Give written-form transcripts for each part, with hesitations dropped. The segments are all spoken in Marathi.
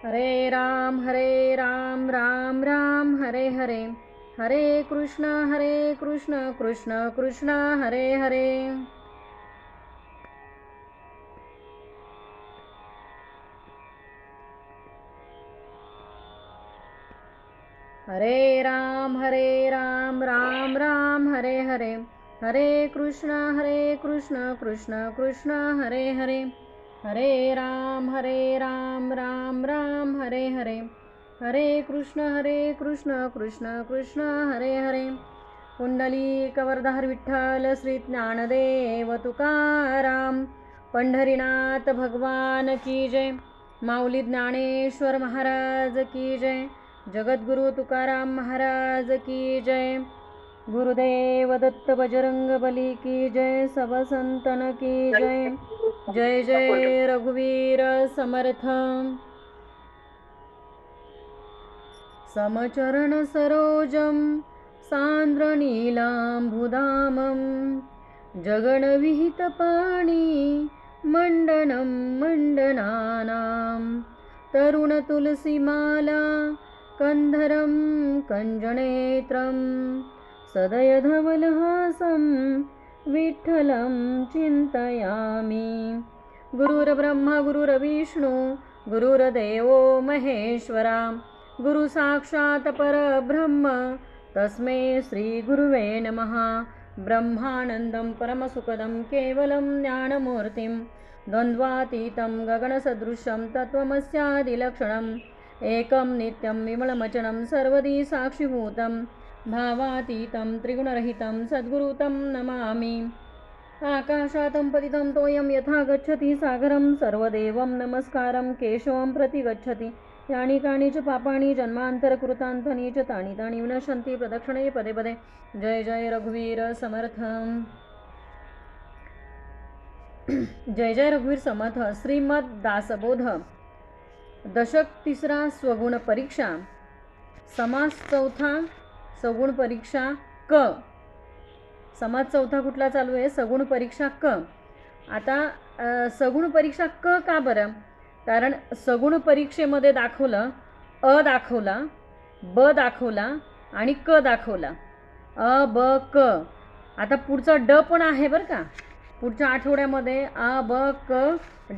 हरे राम राम राम हरे हरे, हरे कृष्ण कृष्ण कृष्ण हरे हरे. हरे राम राम हरे हरे, हरे कृष्ण कृष्ण कृष्ण हरे हरे. हरे राम राम हरे हरे, हरे कृष्ण कृष्ण कृष्ण हरे हरे. पुंडलीकवरधार विठ्ठल श्री ज्ञानदेव तुकाराम, पंढरीनाथ भगवान की जय. माऊली ज्ञानेश्वर महाराज की जय. जगद्गुरु तुकाराम महाराज की जय. गुरुदेव दत्त बजरंग बली की जय. सब संतन की जय. जय जय रघुवीर समर्थ. समचरण सरोजम सांद्र नीलांबुधामं, जगणविहित पाणी मंडनं मंडनानां. तरुण तुलसीमाला कंधरं कंजनेत्रं, सदय धवलहासं विठ्ठलं चिंतयामि. गुरुर्ब्रह्मा गुरुर्विष्णू गुरुर्देवो महेश्वरा, गुरु साक्षात परब्रह्म तस्मै श्री गुरुवे नमः. ब्रह्मानंदं परमसुखदं केवलं ज्ञानमूर्तिं, द्वन्द्वातीतं गगनसदृशं तत्त्वमस्यादिलक्षणम्. एकं नित्यं विमलमचनं सर्वदी साक्षिभूतं, भावातीतं त्रिगुणरहितं सद्गुरुतं नमामि. आकाशातं पतितं तोयं यथा गच्छति सागरं, सर्वदेवं नमस्कारं केशवं प्रति गच्छति. यानि कानि च पापानि जन्मान्तरकृतान्तानि च तानि तानि विनश्यन्ति प्रदक्षिणे पदे पदे. जय जय रघुवीर समर्थ. जय जय रघुवीर समर्थ. श्रीमद दासबोध दशक तिसरा स्वगुण परीक्षा, समास चौथा सगुण परीक्षा क. समास चौथा कुठला चालू आहे? सगुण परीक्षा क. आता सगुण परीक्षा क का बरं? कारण सगुण परीक्षेमध्ये दाखवलं अ दाखवला, ब दाखवला आणि क दाखवला. अ ब क. आता पुढचा ड पण आहे बरं का. पुढच्या आठवड्यामध्ये अ ब क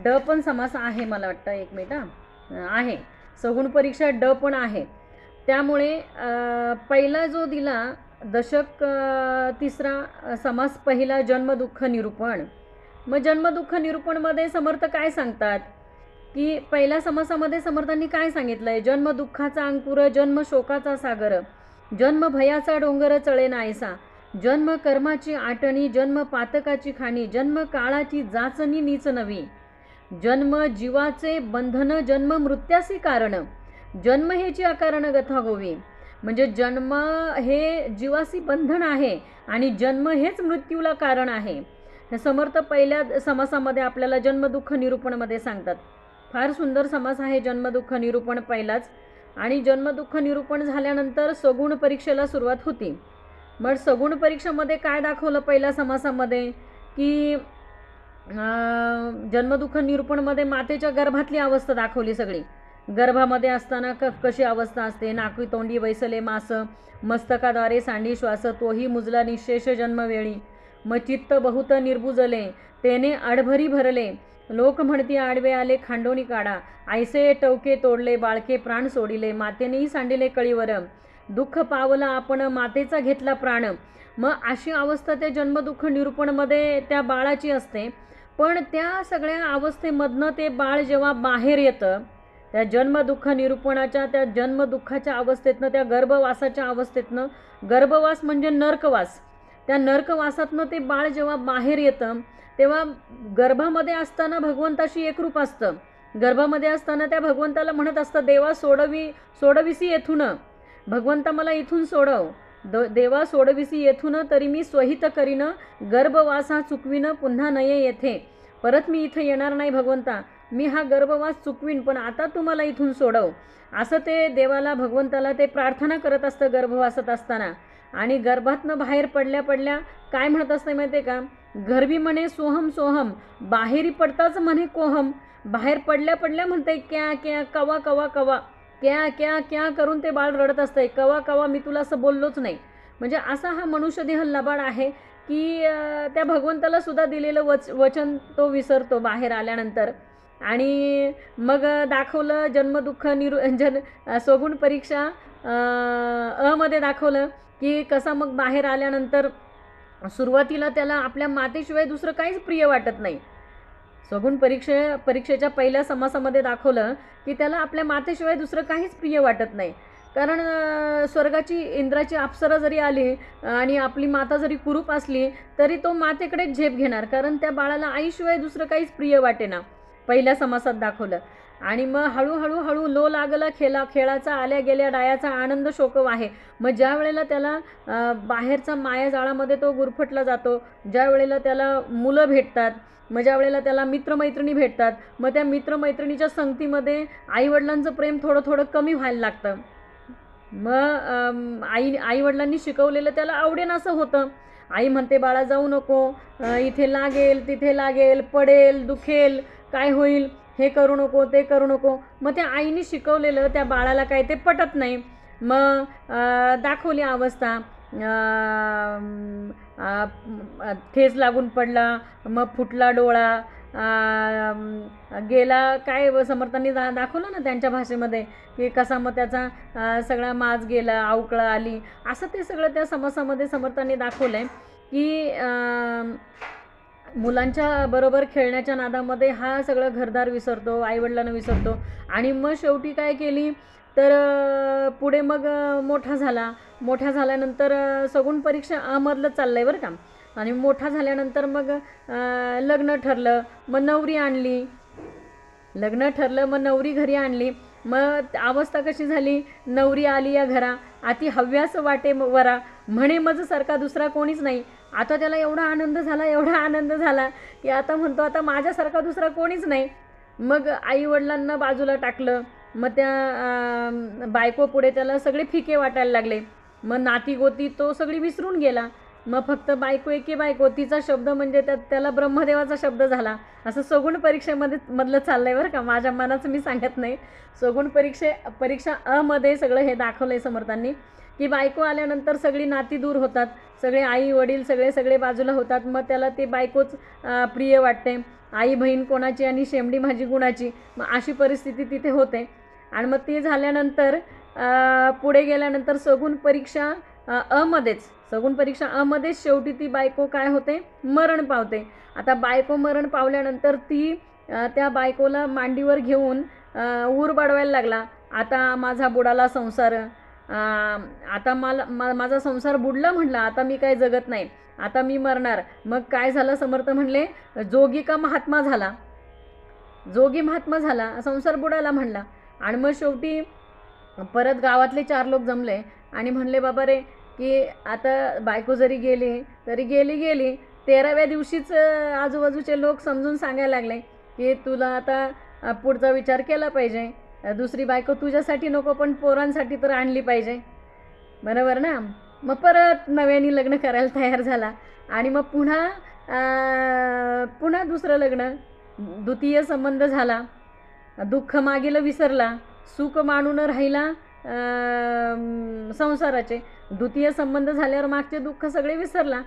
ड पण समास आहे मला वाटतं. एक मिनिट आहे. सगुण परीक्षा ड पण आहे. त्यामुळे पहिला जो दिला दशक तिसरा समास पहिला जन्मदुःख निरूपण. मग जन्मदुःख निरूपणमध्ये समर्थ काय सांगतात की पहिल्या समासामध्ये समर्थांनी काय सांगितलंय? जन्म दुःखाचा अंकुर, जन्म शोकाचा सागर, जन्म भयाचा डोंगर चळे नायसा, जन्म कर्माची आटणी, जन्म पातकाची खाणी, जन्म काळाची जाचणी नीच नवी, जन्म जीवाचे बंधन, जन्म मृत्यासी कारण, जन्म हेची अकारण गथा गोवी. म्हणजे जन्म हे जीवासी बंधन आहे आणि जन्म हेच मृत्यूला कारण आहे. हे समर्थ पहिल्या समासामध्ये आपल्याला जन्मदुःख निरूपणमध्ये सांगतात. फार सुंदर समास आहे जन्मदुःख निरूपण पहिलाच. आणि जन्मदुःख निरूपण झाल्यानंतर सगुण परीक्षेला सुरुवात होती. मग सगुण परीक्षेमध्ये काय दाखवलं पहिल्या समासामध्ये की जन्मदुःख निरूपणमध्ये मातेच्या गर्भातली अवस्था दाखवली सगळी. गर्भामध्ये असताना कशी अवस्था असते. नाकी तोंडी वैसले मास, मस्तकाद्वारे सांडी श्वास, तोही मुजला निशेष जन्मवेळी. मग चित्त बहुत निर्बुजले, तेने आडभरी भरले, लोक म्हणती आडवे आले खांडोनी काढा, ऐसे टवके तोडले बाळके प्राण सोडिले, मातेनेही सांडिले कळीवर, दुःख पावला आपण मातेचा घेतला प्राण. मग अशी अवस्था त्या जन्मदुःख निरूपणमध्ये त्या बाळाची असते. पण त्या सगळ्या अवस्थेमधनं ते बाळ जेव्हा बाहेर येतं, त्या जन्मदुःख निरूपणाच्या त्या जन्मदुःखाच्या अवस्थेतनं, त्या गर्भवासाच्या अवस्थेतनं, गर्भवास म्हणजे नरकवास, त्या नरकवासातनं ते बाळ जेव्हा बाहेर येतं तेव्हा गर्भामध्ये असताना भगवंताशी एकरूप असतं. गर्भामध्ये असताना त्या भगवंताला म्हणत असतं, देवा सोडविसी येथून, भगवंता मला इथून सोडव, देवा सोडविसी येथून, तरी मी स्वहित करीन, गर्भवासा चुकवीन पुन्हा नये येथे, परत मी इथं येणार नाही भगवंता, मी हा गर्भवास चुकवीन, पण आता तू मला इथून सोडव. असं ते देवाला भगवंताला ते प्रार्थना करत असतं गर्भवासात असताना. आणि गर्भातनं बाहेर पडल्या काय म्हणत असते माहिती आहे का? गर्भी म्हणे सोहम सोहम, बाहेरी पडताच म्हणे कोहम. बाहेर पडल्या पडल्या म्हणते क्या क्या कवा कवा कवा, क्या क्या क्या करून ते बाळ रडत असतंय, कवा कवा मी तुला असं बोललोच नाही. म्हणजे असा हा मनुष्यदेह लबाड आहे की त्या भगवंताला सुद्धा दिलेलं वचन तो विसरतो बाहेर आल्यानंतर. आणि मग दाखवलं जन्मदुःख स्वगुण परीक्षा मध्ये दाखवलं की कसा मग बाहेर आल्यानंतर सुरुवातीला त्याला आपल्या मातेशिवाय दुसरं काहीच प्रिय वाटत नाही. स्वगुण परीक्षेच्या पहिल्या समासामध्ये दाखवलं की त्याला आपल्या मातेशिवाय दुसरं काहीच प्रिय वाटत नाही. कारण स्वर्गाची इंद्राची अप्सरा जरी आली आणि आपली माता जरी कुरूप असली तरी तो मातेकडेच झेप घेणार, कारण त्या बाळाला आईशिवाय दुसरं काहीच प्रिय वाटेना. पहिल्या समासात दाखवलं. आणि मग हळूहळू हळू लो लागला खेळाचा, आल्या गेल्या डायाचा आनंद शोकव आहे. मग ज्या वेळेला त्याला बाहेरचा मायाजाळामध्ये तो गुरफटला जातो, ज्या वेळेला त्याला मुलं भेटतात, मग ज्या वेळेला त्याला मित्रमैत्रिणी भेटतात, मग त्या मित्रमैत्रिणीच्या संगतीमध्ये आईवडिलांचं प्रेम थोडं थोडं कमी व्हायला लागतं. मग आईवडिलांनी शिकवलेलं त्याला आवडेन असं होतं. आई म्हणते बाळा जाऊ नको, इथे लागेल तिथे लागेल, पडेल दुखेल, काय होईल, हे करू नको ते करू नको. मग त्या आईने शिकवलेलं त्या बाळाला काय ते पटत नाही. मग दाखवली अवस्था, ठेच लागून पडला, मग फुटला डोळा, गेला, काय समर्थांनी दाखवलं ना त्यांच्या भाषेमध्ये की कसा मग त्याचा सगळा माज गेला, अवकळा आली, असं ते सगळं त्या समासामध्ये समर्थांनी दाखवलं आहे की मुलांच्या बरोबर खेळण्याच्या नादामध्ये हा सगळं घरदार विसरतो, आईवडिलांना विसरतो. आणि मग शेवटी काय केली तर पुढे मग मोठा झाल्यानंतर सगुण परीक्षा अमधलं चाललं आहे बरं का. आणि मोठा झाल्यानंतर मग लग्न ठरलं, मग नवरी आणली, मग नवरी घरी आणली. मग अवस्था कशी झाली, नवरी आली या घरा, अति हव्यास वाटे वरा, म्हणे मज सारखा दुसरा कोणीच नाही. आता त्याला एवढा आनंद झाला की आता म्हणतो आता माझ्यासारखा दुसरा कोणीच नाही. मग आईवडिलांना बाजूला टाकलं. मग त्या बायको पुढे त्याला सगळे फिके वाटायला लागले. मग नाती गोती तो सगळी विसरून गेला. मग फक्त बायको एके बायको, तिचा शब्द म्हणजे त्याला ब्रह्मदेवाचा शब्द झाला. असं सगुण मधलं चाललंय बरं का, माझ्या मनाचं मी सांगत नाही. सगुण परीक्षा मध्ये सगळं हे दाखवलं आहे समर्थांनी की बायको आल्यानंतर सगळी नाती दूर होतात, सगळे आई वडील सगळे बाजूला होतात. मग त्याला ते बायकोच प्रिय वाटते, आई बहीण कोणाची आणि शेमडी माझी गुणाची. मग अशी परिस्थिती तिथे होते. आणि मग ते झाल्यानंतर पुढे गेल्यानंतर सगुण परीक्षा अमध्येच शेवटी ती बायको काय होते, मरण पावते. आता बायको मरण पावल्यानंतर ती त्या बायकोला मांडीवर घेऊन ऊर बाडवायला लागला. आता माझा बुडाला संसार, आता माझा संसार बुडला म्हटला, आता मी काय जगत नाही, आता मी मरणार. मग काय झालं, समर्थ म्हणले जोगी महात्मा झाला, संसार बुडाला म्हणला. आणि मग शेवटी परत गावातले 4 लोक जमले आणि म्हणले बाबा रे की आता बायको जरी गेली तरी गेली 13व्या दिवशीच आजूबाजूचे लोक समजून सांगायला लागले की तुला आता पुढचा विचार केला पाहिजे, दुसरी बायको तुझ्यासाठी नको पण पोरांसाठी तर आणली पाहिजे, बरोबर ना. मग परत नव्याने लग्न करायला तयार झाला. आणि मग पुन्हा दुसरं लग्न, द्वितीय संबंध झाला, दुःख मागेलं विसरला, सुख मानून राहिला संसाराचे. द्वितीय संबंध झाल्यावर मागचे दुःख सगळे विसरला,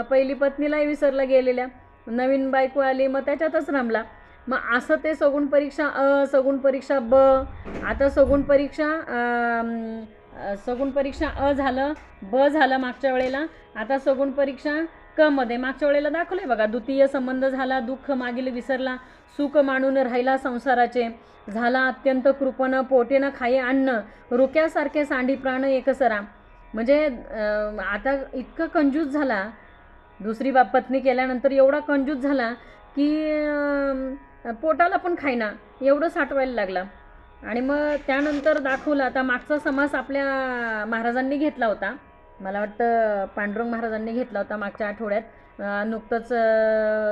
पहिली पत्नीलाही विसरला गेलेल्या, नवीन बायको आली मग त्याच्यातच रमला. मग असं ते सगुण परीक्षा सगुण परीक्षा ब, आता सगुण परीक्षा झालं, ब झालं मागच्या वेळेला. आता सगुण परीक्षा क मध्ये मागच्या वेळेला दाखवले बघा, द्वितीय संबंध झाला, दुःख मागील विसरला, सुख मानून राहिला संसाराचे, झाला अत्यंत कृपण, पोटेनं खाये अन्न, रुक्यासारखे सांडी प्राण एकसरा. म्हणजे आता इतकं कंजूस झाला, दुसरी पत्नी केल्यानंतर एवढा कंजूस झाला की पोटाला पण खायना, एवढं साठवायला लागला. आणि मग त्यानंतर दाखवलं, आता मागचा समास आपल्या महाराजांनी घेतला होता, मला वाटतं पांडुरंग महाराजांनी घेतला होता मागच्या आठवड्यात. नुकतंच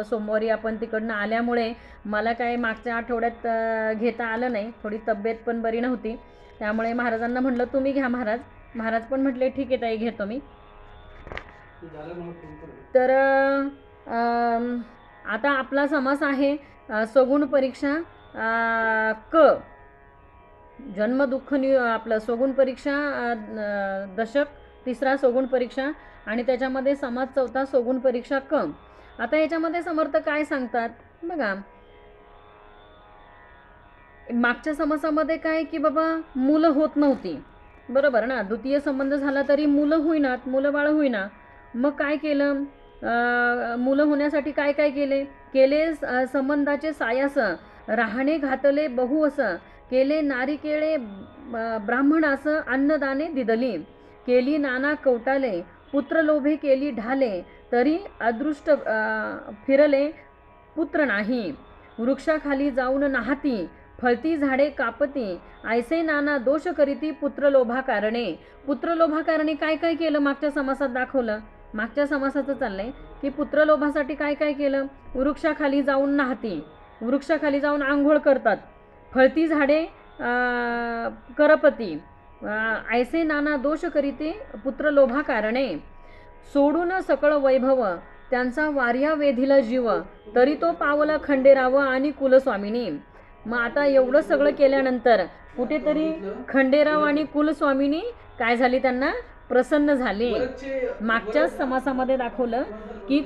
सोमवारी आपण तिकडनं आल्यामुळे मला काय मागच्या आठवड्यात घेता आलं नाही, थोडी तब्येत पण बरी नव्हती, त्यामुळे महाराजांना म्हटलं तुम्ही घ्या महाराज पण म्हटले ठीक आहे ताई घेतो मी. तर आता आपला समास आहे सगुण परीक्षा क, जन्म दुःख आपलं सगुण परीक्षा दशक तिसरा सगुण परीक्षा आणि त्याच्यामध्ये समाज चौथा सगुण परीक्षा क. आता याच्यामध्ये समर्थ काय सांगतात बघा, मागच्या समासामध्ये काय की बाबा मुलं होत नव्हती, बरोबर ना, द्वितीय संबंध झाला तरी मुलं होईनात, मुलं बाळ होईना. मग काय केलं, मुलं होण्यासाठी काय काय केले संबंधाचे सायास, राहणे घातले बहु असं, केले नारी केळे ब्राह्मणास, अन्नदाने दिदली, केली नाना कवटाले, पुत्र लोभे केली ढाले, तरी अदृष्ट फिरले पुत्र नाही, वृक्षाखाली जाऊन नाहती, फळती झाडे कापती, ऐसे नाना दोष करीती पुत्रलोभा कारणे. पुत्रलोभा कारणे काय काय केलं मागच्या समासात दाखवलं. मागच्या समासाचं चाललंय की पुत्रलोभासाठी काय काय केलं, वृक्षाखाली जाऊन नाहती, वृक्षाखाली जाऊन आंघोळ करतात, फळती झाडे करपती, ऐसे नाना दोष करीती पुत्रलोभा कारणे, सोडून सकळ वैभव त्यांचा वार्या वेधीला जीव, तरी तो पावला खंडेराव आणि कुलस्वामिनी. मग आता एवढं सगळं केल्यानंतर कुठेतरी खंडेराव आणि कुलस्वामिनी काय झाली, त्यांना प्रसन्न झाले. मागच्याच समासामध्ये दाखवलं की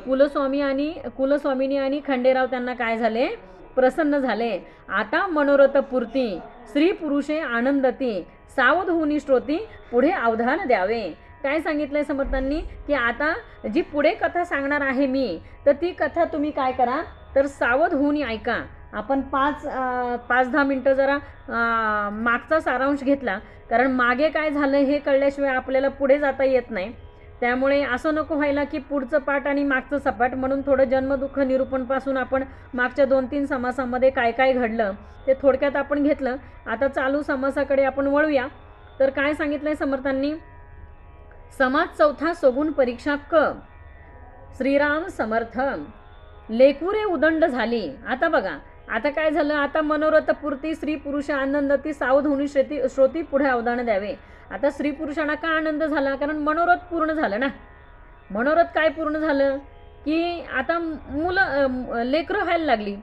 कुलस्वामिनी आणि खंडेराव त्यांना काय झाले, प्रसन्न झाले. आता मनोरथ पूर्ती स्त्री पुरुषे आनंदती, सावध होऊनी श्रोती पुढे अवधान द्यावे. काय सांगितलंय समर्थांनी की आता जी पुढे कथा सांगणार आहे मी, तर ती कथा तुम्ही काय करा, तर सावध होऊन ऐका. आपण 5-10 मिनटं जरा मागचा सारांश घेतला, कारण मागे काय झालं हे कळल्याशिवाय आपल्याला पुढे जाता येत नाही. त्यामुळे असं नको व्हायला की पुढचं पाठ आणि मागचं सपाट, म्हणून थोडं जन्मदुःख निरूपणपासून आपण मागच्या 2-3 समासामध्ये काय काय घडलं ते थोडक्यात आपण घेतलं. आता चालू समासाकडे आपण वळूया. तर काय सांगितलंय समर्थांनी, समाज चौथा सगुण परीक्षा क. श्रीराम समर्थ, लेकुरे उदंड झाली. आता बघा, आता काय झालं, आता मनोरथ पूर्ती स्त्री पुरुष आनंदती, सावध होऊन श्रोती पुढे अवधान द्यावे. आता स्त्री पुरुषांना का आनंद झाला, कारण मनोरथ पूर्ण झालं ना. मनोरथ काय पूर्ण झालं की आता मुलं लेकरं व्हायला लागली,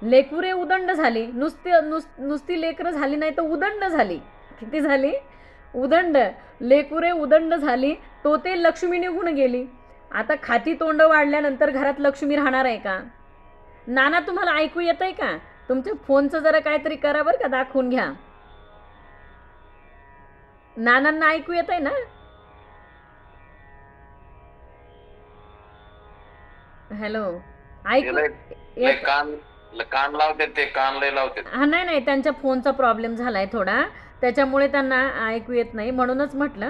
लेकुरे उदंड झाली. नुसती लेकरं झाली नाही तर उदंड झाली. किती झाली, उदंड. लेकुरे उदंड झाली, तो ते लक्ष्मी निघून गेली. आता खाती तोंड वाढल्यानंतर घरात लक्ष्मी राहणार आहे का. नाना तुम्हाला ऐकू येत आहे का, तुमच्या फोनचं जरा काहीतरी करा बरं का, दाखवून घ्या. नानांना ऐकू येत आहे ना. हॅलो, ऐकू कान लावते ते, कान लय लावते. हा नाही, त्यांच्या फोनचा प्रॉब्लेम झालाय थोडा, त्याच्यामुळे त्यांना ऐकू येत नाही. म्हणूनच म्हटलं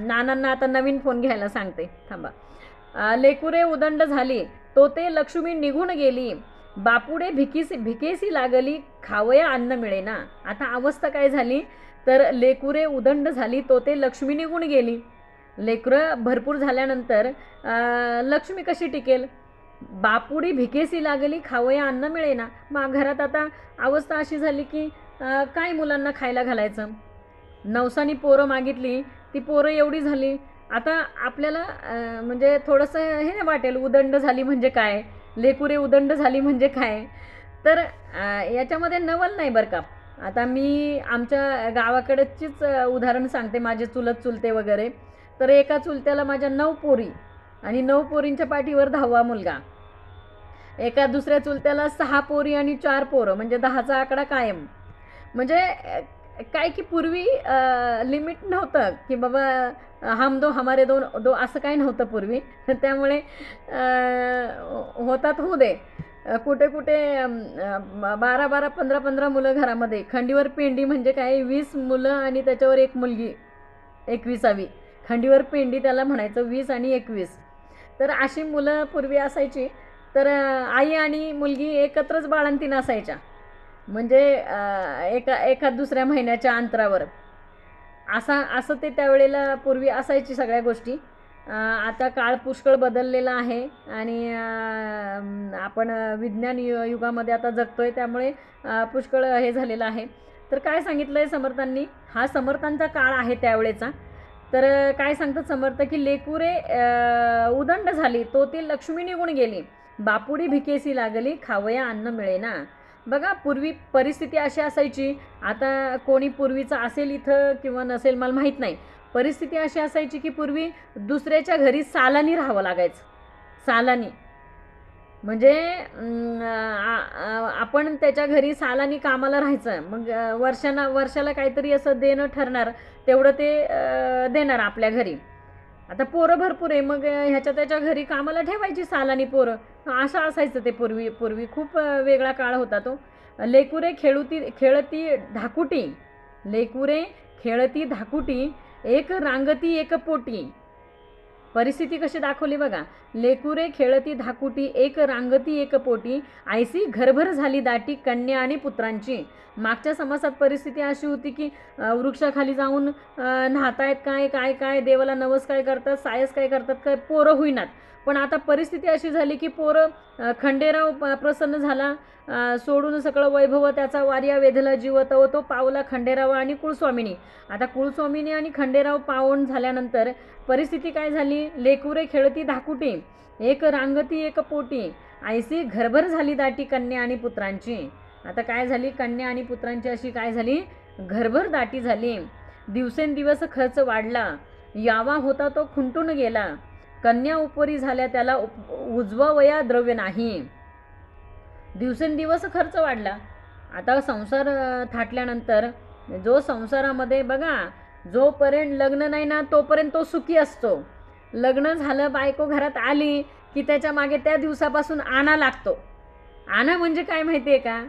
नानांना आता नवीन फोन घ्यायला सांगते, थांबा. लेकुरे उदंड झाली, तो ते लक्ष्मी निघून गेली, बापुडे भिकेसी लागली, खावया अन्न मिळेना. आता अवस्था काय झाली, तर लेकुरे उदंड झाली, तो ते लक्ष्मी निघून गेली. लेकरं भरपूर झाल्यानंतर लक्ष्मी कशी टिकेल. बापुडी भिकेसी लागली, खावया अन्न मिळेना. मग घरात आता अवस्था अशी झाली की काय मुलांना खायला घालायचं. नवसानी पोरं मागितली, ती पोरं एवढी झाली. आता आपल्याला म्हणजे थोडंसं हे नाही वाटेल, उदंड झाली म्हणजे काय, लेकुरे उदंड झाली म्हणजे काय. तर याच्यामध्ये नवल नाही बरं का. आता मी आमच्या गावाकडचीच उदाहरण सांगते, माझे चुलते वगैरे. तर एका चुलत्याला माझ्या 9 पोरी आणि 9 पोरींच्या पाठीवर 10वा मुलगा. एका दुसऱ्या चुलत्याला 6 पोरी आणि 4 पोरं, म्हणजे 10चा आकडा कायम. म्हणजे काय की पूर्वी लिमिट नव्हतं की बाबा हम दो हमारे दो असं काही नव्हतं पूर्वी. त्यामुळे होतात होऊ दे. कुठे 12 15 मुलं घरामध्ये. खंडीवर पेंडी म्हणजे काय, 20 मुलं आणि त्याच्यावर एक मुलगी, 21वी. खंडीवर पेंडी त्याला म्हणायचं, 20 आणि 21. तर अशी मुलं पूर्वी असायची. तर आई आणि मुलगी एकत्रच बाळंतीण असायच्या, म्हणजे एका दुसऱ्या महिन्याच्या अंतरावर. असं ते त्यावेळेला पूर्वी असायची सगळ्या गोष्टी. आता काळ पुष्कळ बदललेला आहे आणि आपण विज्ञान युगामध्ये आता जगतोय, त्यामुळे पुष्कळ हे झालेलं आहे. तर काय सांगितलं आहे समर्थांनी, हा समर्थांचा काळ आहे त्यावेळेचा. तर काय सांगतात समर्थ की लेकुरे उदंड झाली, तो ती लक्ष्मी निघून गेली. बापुडी भिकेसी लागली खावया अन्न मिळेना. बघा पूर्वी परिस्थिती अशी असायची, आता कोणी पूर्वीचं असेल इथं किंवा नसेल मला माहीत नाही, परिस्थिती अशी असायची की पूर्वी दुसऱ्याच्या घरी सालानी राहावं लागायचं. सालानी म्हणजे आपण त्याच्या घरी सालानी कामाला राहायचं. मग वर्षाला काहीतरी असं देणं ठरणार, तेवढं ते देणार आपल्या घरी. आता पोरं भरपूर आहे, मग ह्याच्या त्याच्या घरी कामाला ठेवायची सालानी पोरं. असं असायचं ते पूर्वी खूप वेगळा काळ होता तो. लेकुरे खेळती धाकुटी, लेकुरे खेळती धाकुटी, एक रांगती एक पोटी. परिस्थिती कशी दाखवली बघा. लेकुरे खेळती धाकुटी, एक रांगती एक पोटी, आयसी घरभर झाली दाटी कन्या आणि पुत्रांची. मागच्या समासात परिस्थिती अशी होती की वृक्षाखाली जाऊन न्हातायत काय काय काय देवाला नवस काय करतात, सायस काय करतात, काय पोरं होईनात. पण आता परिस्थिती अशी झाली की पोरं खंडेराव प्रसन्न झाला, सोडून सगळं वैभव त्याचा वार्या वेधला जीव तव तो पावला खंडेराव आणि कुळस्वामिनी. आता कुळस्वामिनी आणि खंडेराव पावन झाल्यानंतर परिस्थिती काय झाली. लेकुरे खेळती धाकुटी, एक रांगती एक पोटी, आयसी घरभर झाली दाटी कन्या आणि पुत्रांची. आता काय झाली, कन्या आणि पुत्रांची अशी काय झाली, घरभर दाटी झाली. दिवसेंदिवस खर्च वाढला, यावा होता तो खुंटून गेला, कन्या उपरी झाल्या त्याला उजवावया द्रव्य नाही. दिवसेंदिवस खर्च वाढला. आता संसार थाटल्यानंतर जो संसारामध्ये बघा जोपर्यंत लग्न नाही ना तोपर्यंत तो सुखी असतो. लग्न झालं, बायको घरात आली की त्याच्या मागे त्या दिवसापासून आणा लागतो. आणा म्हणजे काय माहिती आहे का,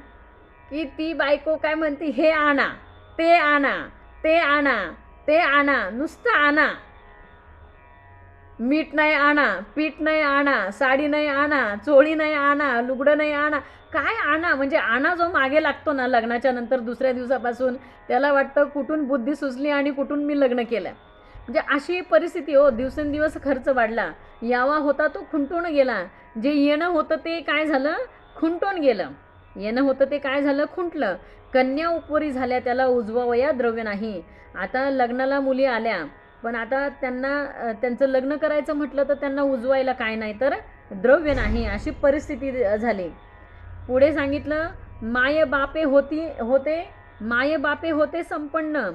की ती बायको काय म्हणते, हे आणा, ते आणा, ते आणा, ते आणा, नुसतं आणा. मीठ नाही आणा, पीठ नाही आणा, साडी नाही आणा, चोळी नाही आणा, लुगडं नाही आणा, काय आणा. म्हणजे आणा जो मागे लागतो ना लग्नाच्या नंतर दुसऱ्या दिवसापासून, त्याला वाटतं कुठून बुद्धी सुचली आणि कुठून मी लग्न केलं. म्हणजे अशी परिस्थिती हो. दिवसेंदिवस खर्च वाढला, यावा होता तो खुंटून गेला. जे येणं होतं ते काय झालं, खुंटून गेलं. येणं होतं ते काय झालं, खुंटलं. कन्या उपरी झाल्या त्याला उजवावया द्रव्य नाही. आता लग्नाला मुली आल्या, पण आता त्यांचं लग्न करायचं म्हटलं तर त्यांना उजवायला काय नाही तर द्रव्य नाही. अशी परिस्थिती झाली. पुढे सांगितलं, माय बापे होते संपन्न,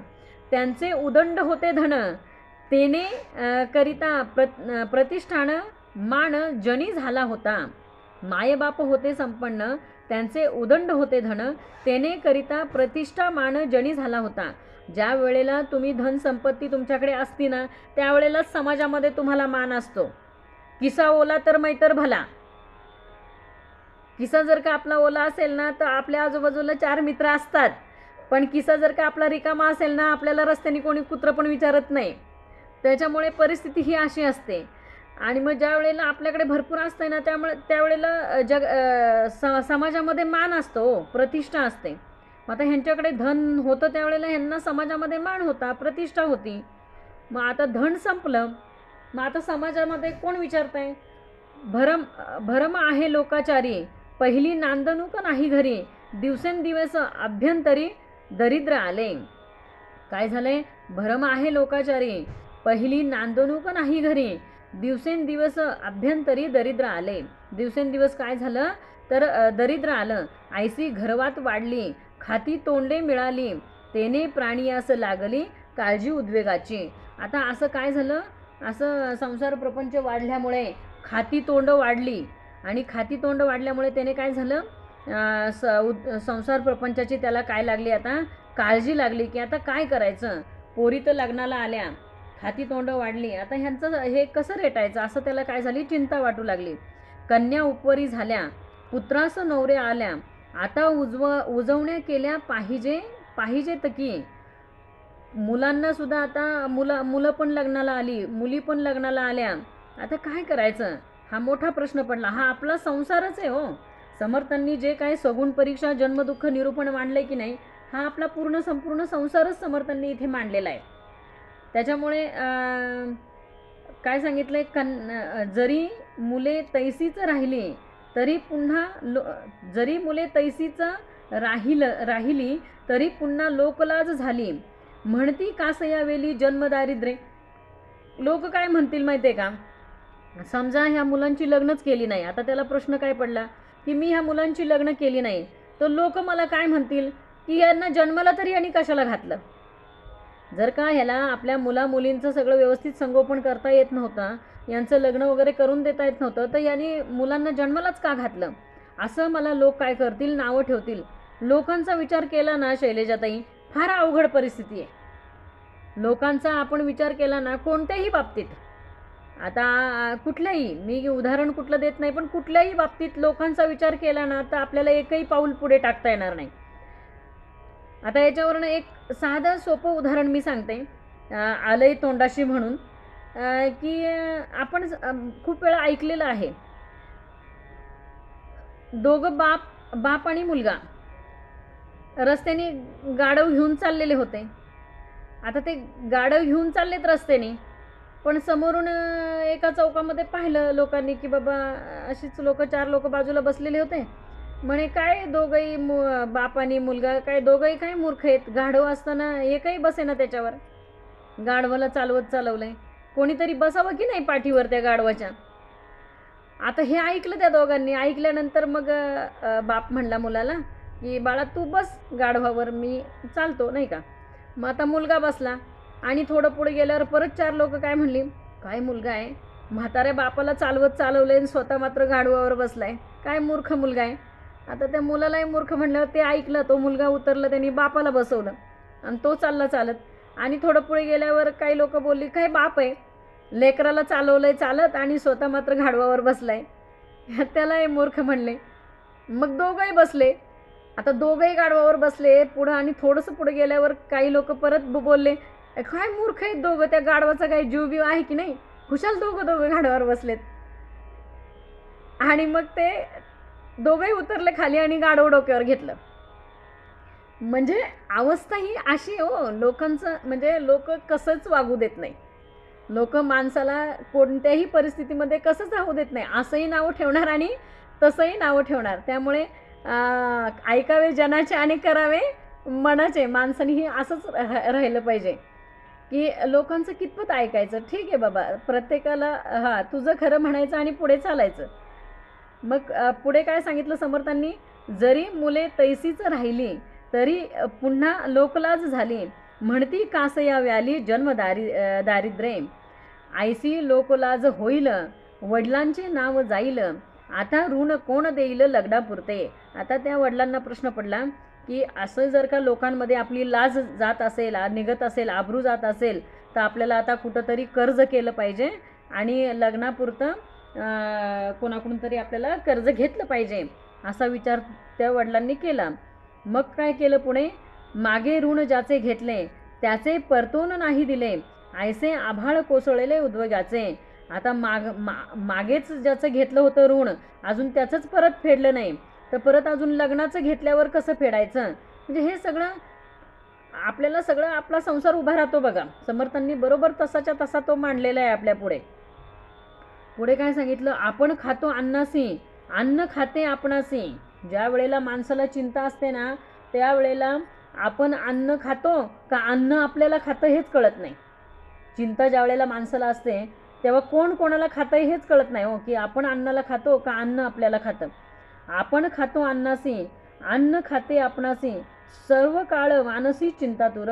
त्यांचे उदंड होते धन, तेने करिता प्रतिष्ठान मान जनी झाला होता. मायबाप होते संपन्न, त्यांचे उदंड होते धन, तेने करिता प्रतिष्ठा मान जनी झाला होता. ज्या वेळेला तुम्ही धन संपत्ती तुमच्याकडे असती ना त्यावेळेलाच समाजामध्ये तुम्हाला मान असतो. किसा ओला तर मैतर भला. किसा जर का आपला ओला असेल ना तर आपल्या आजूबाजूला 4 मित्र असतात, पण किसा जर का आपला रिकामा असेल ना आपल्याला रस्त्याने कोणी कुत्रं पण विचारत नाही. त्याच्यामुळे परिस्थिती ही अशी असते. आणि मग ज्या वेळेला आपल्याकडे भरपूर असते ना त्यावेळेला समाजामध्ये मान असतो, प्रतिष्ठा असते. मग आता ह्यांच्याकडे धन होतं त्यावेळेला ह्यांना समाजामध्ये मान होता, प्रतिष्ठा होती. मग आता धन संपलं, मग आता समाजामध्ये कोण विचारतंय, भरम आहे लोकाचारी, पहिली नांदणूक नाही घरी, दिवसेंदिवस अभ्यंतरी दरिद्र आले. काय झालंय, भरम आहे लोकाचारी, पहिली नांदणूक नाही घरी, दिवसेंदिवस अभ्यंतरी दरिद्र आले. दिवसेंदिवस काय झालं तर दरिद्र आलं. आयसी घरवात वाढली, खाती तोंडे मिळाली, तेने प्राणियास लागली काळजी उद्वेगाची. आता असं काय झालं, असं संसार प्रपंच वाढल्यामुळे खाती तोंड वाढली, आणि खाती तोंड वाढल्यामुळे त्याने काय झालं, संसार प्रपंचाची त्याला काय लागली, आता काळजी लागली की आता काय करायचं. पोरी तर लग्नाला आल्या, खाती तोंड वाढली, आता ह्यांचं हे कसं रेटायचं असं त्याला काय झाली, चिंता वाटू लागली. कन्या उपरी झाल्या, पुत्रास नवरे आल्या, आता उजवण्या केल्या पाहिजेत की. मुलांना सुद्धा आता मुलं पण लग्नाला आली, मुली पण लग्नाला आल्या, आता काय करायचं हा मोठा प्रश्न पडला. हा आपला संसारच आहे हो. समर्थांनी जे काय सगुण परीक्षा जन्मदुःख निरूपण मांडलंय की नाही, हा आपला संपूर्ण संसारच समर्थांनी इथे मांडलेला आहे. त्याच्यामुळे काय सांगितलंय, जरी मुले तैसीच राहिली तरी पुन्हा जरी मुले तैसीच राहिली तरी पुन्हा लोकलाज झाली, म्हणती कास यावेली जन्मदारिद्र्य. लोक काय म्हणतील माहिती आहे का, समजा ह्या मुलांची लग्नच केली नाही, आता त्याला प्रश्न काय पडला की मी ह्या मुलांची लग्न केली नाही तर लोक मला काय म्हणतील की यांना जन्माला तरी यांनी कशाला घातलं. जर का ह्याला आपल्या मुलींचं सगळं व्यवस्थित संगोपन करता येत नव्हतं, यांचं लग्न वगैरे करून देता येत नव्हतं, तर यांनी मुलांना जन्मालाच का घातलं असं मला लोक काय करतील, नावं ठेवतील. लोकांचा विचार केला ना शैलजाताई, फार अवघड परिस्थिती आहे. लोकांचा आपण विचार केला ना कोणत्याही बाबतीत, आता कुठल्याही, मी उदाहरण कुठलं देत नाही, पण कुठल्याही बाबतीत लोकांचा विचार केला ना तर आपल्याला एकही पाऊल पुढे टाकता येणार नाही. आता याच्यावरनं एक साधं सोपं उदाहरण मी सांगते, आलंय तोंडाशी म्हणून, की आपण खूप वेळा ऐकलेलं आहे, दोघं बाप आणि मुलगा रस्त्याने गाढव घेऊन चाललेले होते. आता ते गाढव घेऊन चाललेत रस्त्याने, पण समोरून एका चौकामध्ये पाहिलं लोकांनी की बाबा अशीच लोक, 4 लोक बाजूला बसलेले होते. म्हणे काय दोघंही बाप आणि मुलगा काय दोघंही काय मूर्ख आहेत, गाढव असताना एकही बसेना त्याच्यावर, गाढवाला चालवलंय, कोणीतरी बसावं की नाही पाठीवर त्या गाढवाच्या. आता हे ऐकलं त्या दोघांनी. ऐकल्यानंतर मग बाप म्हणला मुलाला की बाळा तू बस गाढवावर, मी चालतो, नाही का. मग आता मुलगा बसला आणि थोडं पुढे गेल्यावर परत 4 लोक काय म्हणली, काय मुलगा आहे, म्हाताऱ्या बापाला चालवलंय आणि स्वतः मात्र गाढवावर बसलाय, काय मूर्ख मुलगा आहे. आता त्या मुलालाही मूर्ख म्हणल्यावर ते ऐकलं, तो मुलगा उतरला, त्यांनी बापाला बसवलं आणि तो चालला चालत. आणि थोडं पुढे गेल्यावर काही लोक बोलली, काय बाप आहे, लेकराला चालवलंय चालत आणि स्वतः मात्र गाढवावर बसलाय, त्यालाही मूर्ख म्हणले. मग दोघंही बसले. आता दोघंही गाढवावर बसले पुढं, आणि थोडंसं पुढे गेल्यावर काही लोक परत बोलले, काय मूर्ख आहेत दोघं, त्या गाढवाचा काही जीव बीव आहे की नाही, खुशाल दोघं गाढवावर बसलेत. आणि मग ते दोघंही उतरले खाली आणि गाढव डोक्यावर घेतलं. म्हणजे अवस्था ही अशी हो लोकांचं, म्हणजे लोक कसंच वागू देत नाही. लोक माणसाला कोणत्याही परिस्थितीमध्ये कसंच राहू देत नाही, असंही नावं ठेवणार आणि तसंही नावं ठेवणार. त्यामुळे ऐकावे जनाचे आणि करावे मनाचे. माणसानेही असंच राहिलं पाहिजे की लोकांचं कितपत ऐकायचं. ठीक आहे बाबा, प्रत्येकाला तुझं खरं म्हणायचं आणि पुढे चालायचं. मग पुढे काय सांगितलं समर्थांनी, जरी मुले तैसीच राहिली तरी पुन्हा लोकलाज झाली, म्हणती कासया व्याली जन्म दारिद्र्य, आयसी लोकलाज होईल, वडिलांचे नाव जाईल, आता ऋण कोण देईल लग्नापुरते. आता त्या वडिलांना प्रश्न पडला की असं जर का लोकांमध्ये आपली लाज जात असेल, निघत असेल, आबरू जात असेल, तर आपल्याला आता कुठंतरी कर्ज केलं पाहिजे आणि लग्नापुरतं कोणाकडून तरी आपल्याला कर्ज घेतलं पाहिजे, असा विचार त्या वडिलांनी केला. मग काय केलं पुढे, मागे ऋण ज्याचे घेतले त्याचे परतून नाही दिले, ऐसे आभाळ कोसळलेले उद्योगाचे. आता मागेच ज्याचं घेतलं होतं ऋण, अजून त्याचंच परत फेडलं नाही, तर परत अजून लग्नाचं घेतल्यावर कसं फेडायचं. म्हणजे हे सगळं आपल्याला, सगळं आपला संसार उभा राहतो बघा. समर्थांनी बरोबर तसाच्या तसा तो मांडलेला आहे आपल्या पुढे. पुढे काय सांगितलं, आपण खातो अन्नासी, अन्न खाते आपणासी. ज्या वेळेला माणसाला चिंता असते ना, त्यावेळेला आपण अन्न खातो का अन्न आपल्याला खातं हेच कळत नाही. चिंता ज्या वेळेला माणसाला असते तेव्हा कोण कोणाला खातं हेच कळत नाही हो, की आपण अन्नाला खातो का अन्न आपल्याला खातं. आपण खातो अन्नासी, अन्न खाते आपणासी, सर्व काळ मानसी चिंतातूर.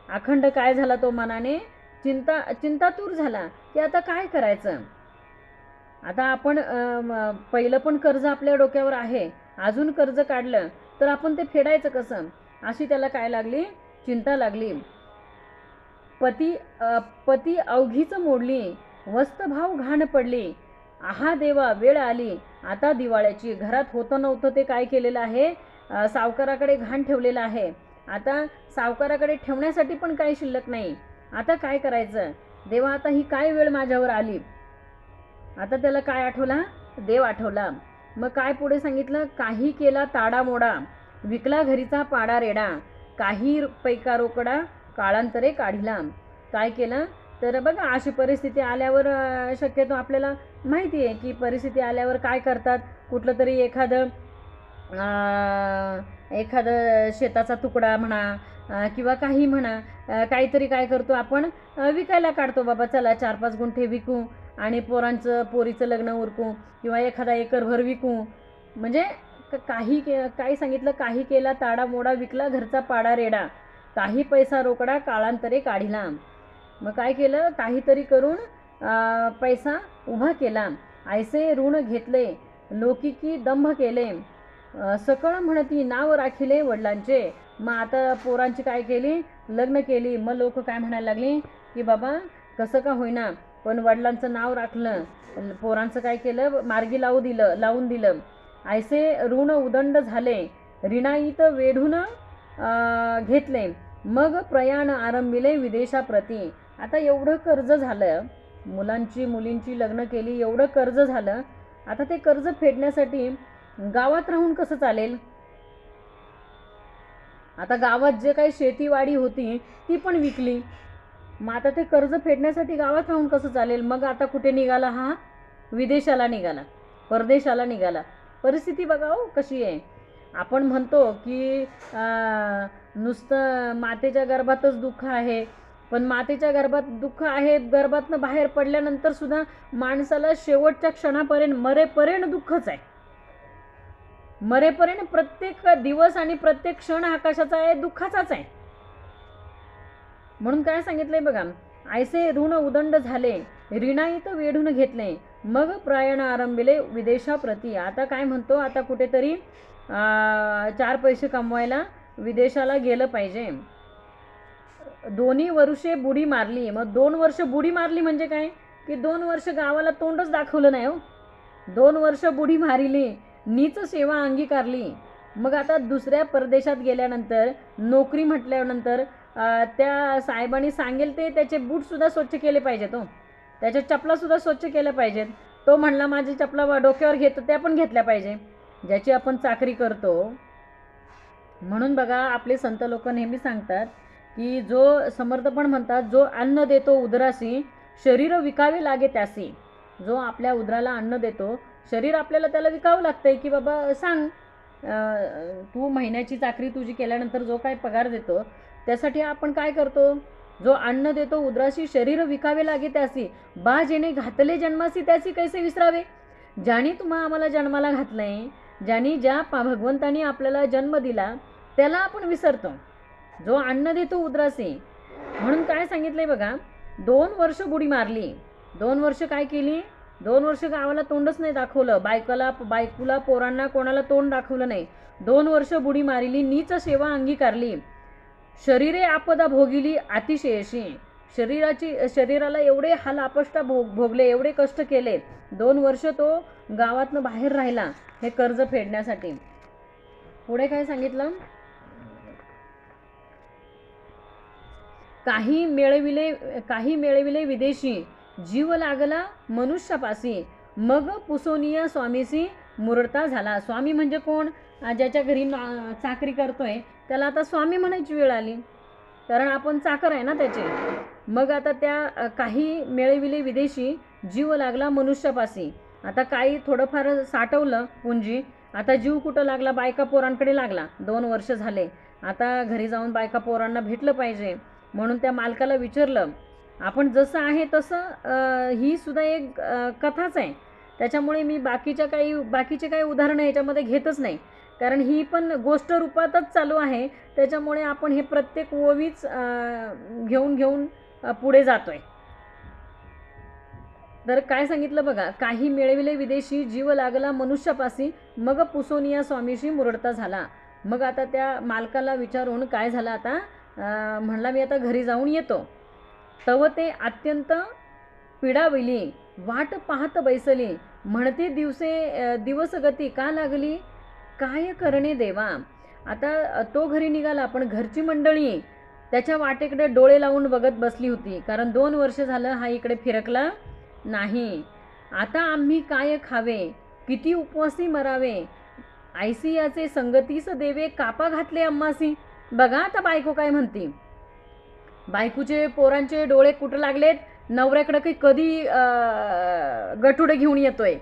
अखंड काय झाला तो मनाने चिंतातूर झाला की आता काय करायचं. आता आपण पहिलं पण कर्ज आपल्या डोक्यावर आहे, अजून कर्ज काढलं तर आपण ते फेडायचं कसं, अशी त्याला काय लागली, चिंता लागली. पती अवघीच मोडली, वस्तभाव घाण पडली, आहा देवा वेळ आली आता दिवाळ्याची. घरात होतं नव्हतं ते काय केलेलं आहे, सावकाराकडे घाण ठेवलेलं आहे. आता सावकाराकडे ठेवण्यासाठी पण काही शिल्लक नाही. आता काय करायचं देवा, आता ही काय वेळ माझ्यावर आली. आता त्याला काय आठवला, देव आठवला. मग काय पुढे सांगितलं, काही केला ताडा मोडा, विकला घरीचा पाडा रेडा, काही पैका रोकडा काळांतरे काढिला. काय केलं तर बघा, अशी परिस्थिती आल्यावर शक्यतो आपल्याला माहिती आहे की परिस्थिती आल्यावर काय करतात. कुठलं तरी एखादं शेताचा तुकडा म्हणा किंवा काही म्हणा, काहीतरी काय करतो आपण, विकायला काढतो. बाबा चला 4-5 गुंठे विकू आणि पोरीचं लग्न उरकू किंवा एखादा एकरभर विकू. म्हणजे काही सांगितलं, काही केला ताडा मोडा, विकला घरचा पाडा रेडा, काही पैसा रोकडा काळांतरे काढिला. मग काय केलं, काहीतरी करून पैसा उभा केला. ऐसे ऋण घेतले लोकिकी दंभ केले, सकळ म्हणती नाव राखिले वडिलांचे. मग आता पोरांची काय केली, लग्न केली. मग लोक काय म्हणायला लागली की बाबा कसं का होईना पण वडिलांचं नाव राखलं. पोरांचं काय केलं, मार्गी लावून दिलं. ऐसे ऋण उदंड झाले ऋणाईत वेढून घेतले, मग प्रयाण आरंभिले विदेशाप्रती. आता एवढं कर्ज झालं, मुलींची लग्न केली, एवढं कर्ज झालं. आता ते कर्ज फेडण्यासाठी गावात राहून कसं चालेल. आता गावात जे काही शेतीवाडी होती ती पण विकली. मग आता ते कर्ज फेडण्यासाठी गावात राहून कसं चालेल. मग आता कुठे निघाला हा, विदेशाला निघाला, परदेशाला निघाला. परिस्थिती बघा हो कशी आहे. आपण म्हणतो की नुसतं मातेच्या गर्भातच दुःख आहे, पण मातेच्या गर्भात दुःख आहे, गर्भातनं बाहेर पडल्यानंतर सुद्धा माणसाला शेवटच्या क्षणापर्यंत मरेपर्यंत दुःखच आहे. मरेपर्यंत प्रत्येक दिवस आणि प्रत्येक क्षण आकाशाचा आहे, दुःखाचाच आहे. म्हणून काय सांगितलंय बघा, ऐसे ऋण उदंड झाले ऋणाईत वेढून घेतले, मग प्रयाण आरंभिले विदेशाप्रती. आता काय म्हणतो, आता कुठेतरी 4 पैसे कमवायला विदेशाला गेलं पाहिजे. 2 वर्षे बुडी मारली. मग 2 वर्ष बुडी मारली म्हणजे काय की 2 वर्ष गावाला तोंडच दाखवलं नाही हो. 2 वर्ष बुडी मारिली, नीच सेवा अंगीकारली. मग आता दुसऱ्या परदेशात गेल्यानंतर नोकरी म्हटल्यानंतर त्या साहेबांनी सांगेल ते त्याचे बूटसुद्धा स्वच्छ केले पाहिजेत हो, त्याच्या चपलासुद्धा स्वच्छ केल्या पाहिजेत. तो म्हणला माझी चपला डोक्यावर घेतो, त्या पण घेतल्या पाहिजे ज्याची आपण चाकरी करतो. म्हणून बघा आपले संत लोक नेहमी सांगतात की जो समर्थ पण म्हणतात, जो अन्न देतो उदरासी शरीर विकावे लागे त्यासी. जो आपल्या उदराला अन्न देतो, शरीर आपल्याला त्याला विकावं लागतंय की बाबा सांग, तू महिन्याची चाकरी तुझी केल्यानंतर जो काय पगार देतो त्यासाठी आपण काय करतो, जो अन्न देतो उदराशी शरीर विकावे लागे त्यासी, बा जेणे घातले जन्मासी त्यासी कैसे विसरावे. ज्याने आम्हाला जन्माला घातलंय, ज्या भगवंतानी आपल्याला जन्म दिला त्याला आपण विसरतो, जो अन्न देतो उदरासी. म्हणून काय सांगितलंय बघा, 2 वर्ष बुडी मारली. 2 वर्ष काय केली, 2 वर्ष गावाला तोंडच नाही दाखवलं, बायकुला पोरांना कोणाला तोंड दाखवलं नाही. 2 वर्ष बुडी मारिली, नीच सेवा अंगीकारली. शरीरे आपदा भोगिली अतिशयशी. शरीराला एवढे हाल आपष्टा भोगले, एवढे कष्ट केले. 2 वर्ष तो गावातनं बाहेर राहिला हे कर्ज फेडण्यासाठी. पुढे काय सांगितलं, काही मिळविले विदेशी, जीव लागला मनुष्यापासी, मग पुसोनिया स्वामीसी मुरडता झाला. स्वामी म्हणजे कोण, ज्याच्या घरी चाकरी करतोय त्याला आता स्वामी म्हणायची वेळ आली, कारण आपण चाकर आहे ना त्याचे. मग आता त्या काही मिळविले विदेशी, जीव लागला मनुष्यापासी. आता काही थोडंफार साठवलं पुंजी, आता जीव कुठं लागला, बायका पोरांकडे लागला. 2 वर्ष झाले, आता घरी जाऊन बायका पोरांना भेटलं पाहिजे. म्हणून त्या मालकाला विचारलं, आपण जसं आहे तसं ही सुद्धा एक कथाच आहे, त्याच्यामुळे मी बाकीचे काही उदाहरणं ह्याच्यामध्ये घेतच नाही, कारण ही पण गोष्ट रूपातच चालू आहे. त्याच्यामुळे आपण हे प्रत्येक ओवीच घेऊन पुढे जातोय. तर काय सांगितलं बघा, काही मिळविले विदेशी, जीव लागला मनुष्यापासी, मग पुसोनिया स्वामीशी मुरडता झाला. मग आता त्या मालकाला विचारून काय झालं, आता म्हणला मी आता घरी जाऊन येतो. तव ते अत्यंत पिडाविली, वाट पाहत बैसली, म्हणते दिवस गती का लागली, काय करणे देवा. आता तो घरी निघाला, पण घरची मंडळी त्याच्या वाटेकडे डोळे लावून बघत बसली होती, कारण 2 वर्ष झालं हा इकडे फिरकला नाही. आता आम्ही काय खावे, किती उपवासी मरावे, ऐसियाचे संगतीस देवे, कापा घातले अम्मासी. बघा आता बायको काय म्हणते, बायकोचे पोरांचे डोळे कुठं लागलेत, नवऱ्याकडं काही कधी गठोडं घेऊन येतोय,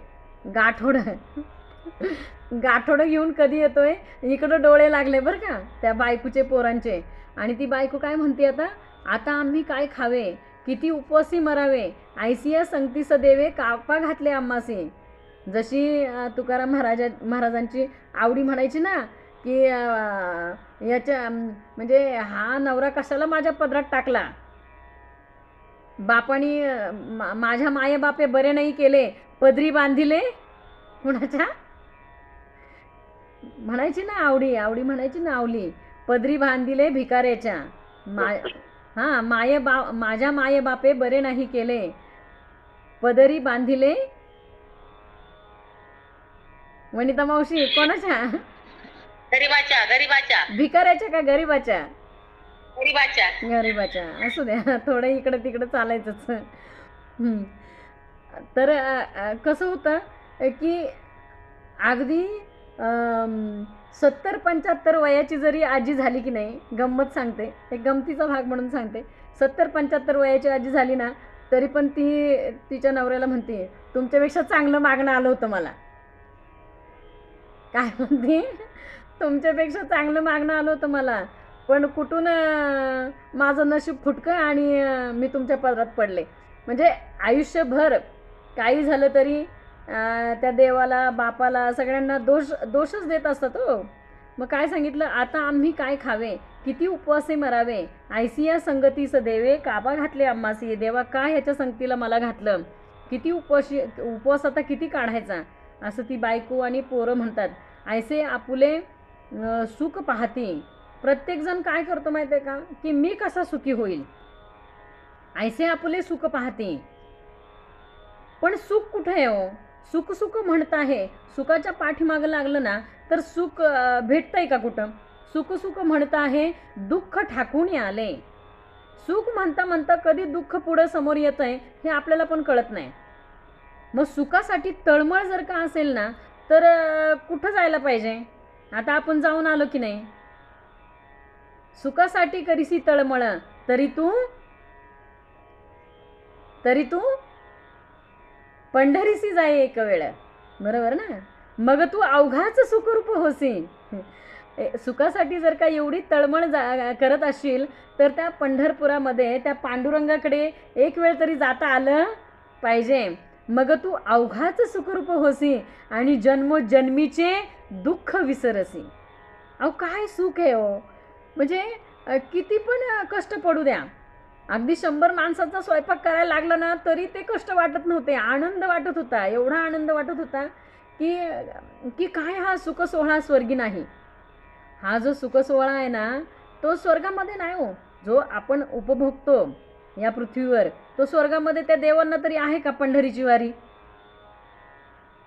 गाठोडं घेऊन कधी येतोय, इकडं डोळे लागले बरं का त्या बायकोचे पोरांचे. आणि ती बायको काय म्हणते, आता आम्ही काय खावे, किती उपवासी मरावे, ऐसिया संगतीस देवे कापा घातले आम्हासी. जशी तुकाराम महाराजांची आवडी म्हणायची ना की याच्या म्हणजे हा नवरा कशाला माझ्या पदरात टाकला, बापानी माझ्या माये बापे बरे नाही केले, पदरी बांधिले कुणाच्या म्हणायची ना आवडी म्हणायची ना आवली, पदरी बांधिले भिकाऱ्याच्या माझ्या माये बापे बरे नाही केले, पदरी बांधिले. वनिता मावशी कोणाच्या? गरीबाच्या भिकाऱ्याच्या का गरीबाच्या? गरीबाच्या. असू द्या, थोडं इकडे तिकडे चालायचंच. तर कसं होतं की अगदी 70-75 वयाची जरी आजी झाली की नाही, गंमत सांगते, एक गमतीचा भाग म्हणून सांगते, 70-75 वयाची आजी झाली ना तरी पण ती तिच्या नवऱ्याला म्हणते तुमच्यापेक्षा चांगलं मागणं आलं होतं मला. काय म्हणते? तुमच्यापेक्षा चांगलं मागणं आलं होतं मला, पण कुठून माझं नशीब फुटकं आणि मी तुमच्या पदरात पडले. म्हणजे आयुष्यभर काही झालं तरी त्या देवाला, बापाला, सगळ्यांना दोषच देत असतात हो. मग काय सांगितलं, आता आम्ही काय खावे, किती उपवासे मरावे, ऐसिया संगतीस देवे काबा घातले आम्हासी. देवा काय ह्याच्या संगतीला मला घातलं, किती उपवास आता किती काढायचा, असं ती बायको आणि पोरं म्हणतात. ऐसे आपुले सुख पाहती. प्रत्येकजण काय करतो माहिती आहे का, की मी कसा सुखी होईल, ऐसे आपुले सुख पाहती. पण सुख कुठे आहे हो? सुख सुख म्हणत आहे, सुखाच्या पाठीमागं लागलं ना तर सुख भेटतंय का कुठं? सुख सुख म्हणत आहे, दुःख ठाकून आले. सुख म्हणता म्हणता कधी दुःख पुढं समोर येत आहे हे आपल्याला पण कळत नाही. मग सुखासाठी तळमळ जर का असेल ना तर कुठं जायला पाहिजे? आता आपण जाऊन आलो की नाही. सुखासाठी करीसी तळमळ, तरी तू पंढरीसी जाय एक वेळ, बरोबर ना. मग तू अवघाच सुखरूप होसी. सुखासाठी जर का एवढी तळमळ करत असशील तर त्या पंढरपुरामध्ये त्या पांडुरंगाकडे एक वेळ तरी जाता आलं पाहिजे. मग तू अवघाच सुखरूप होसी आणि जन्मोजन्मीचे दुःख विसरसी. अहो काय सुख आहे हो, म्हणजे किती पण कष्ट पडू द्या, अगदी 100 माणसाचा स्वयंपाक करायला लागला ना तरी ते कष्ट वाटत नव्हते, आनंद वाटत होता. एवढा आनंद वाटत होता की काय हा सुख सोहळा स्वर्गी नाही. हा जो सुख सोहळा आहे ना तो स्वर्गामध्ये नाही हो. जो आपण उपभोगतो या पृथ्वीवर तो स्वर्गामध्ये त्या देवांना तरी आहे का? पंढरीची वारी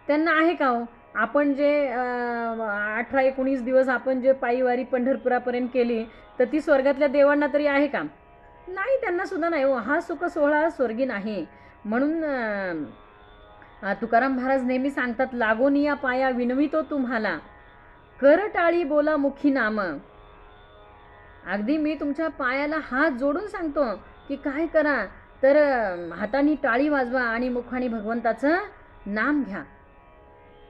त्यांना आहे का हो? आपण जे 18-19 दिवस आपण जे पायीवारी पंढरपुरापर्यंत केली तर ती स्वर्गातल्या देवांना तरी आहे का? नाही, त्यांना सुद्धा नाही हो. हा सुख सोहळा स्वर्गी नाही. म्हणून तुकाराम महाराज नेहमी सांगतात, लागून या पाया विनवितो तुम्हाला, कर टाळी बोला मुखी नाम. अगदी मी तुमच्या पायाला हात जोडून सांगतो की काय करा, तर हाताने टाळी वाजवा आणि मुखाने भगवंताचं नाम घ्या.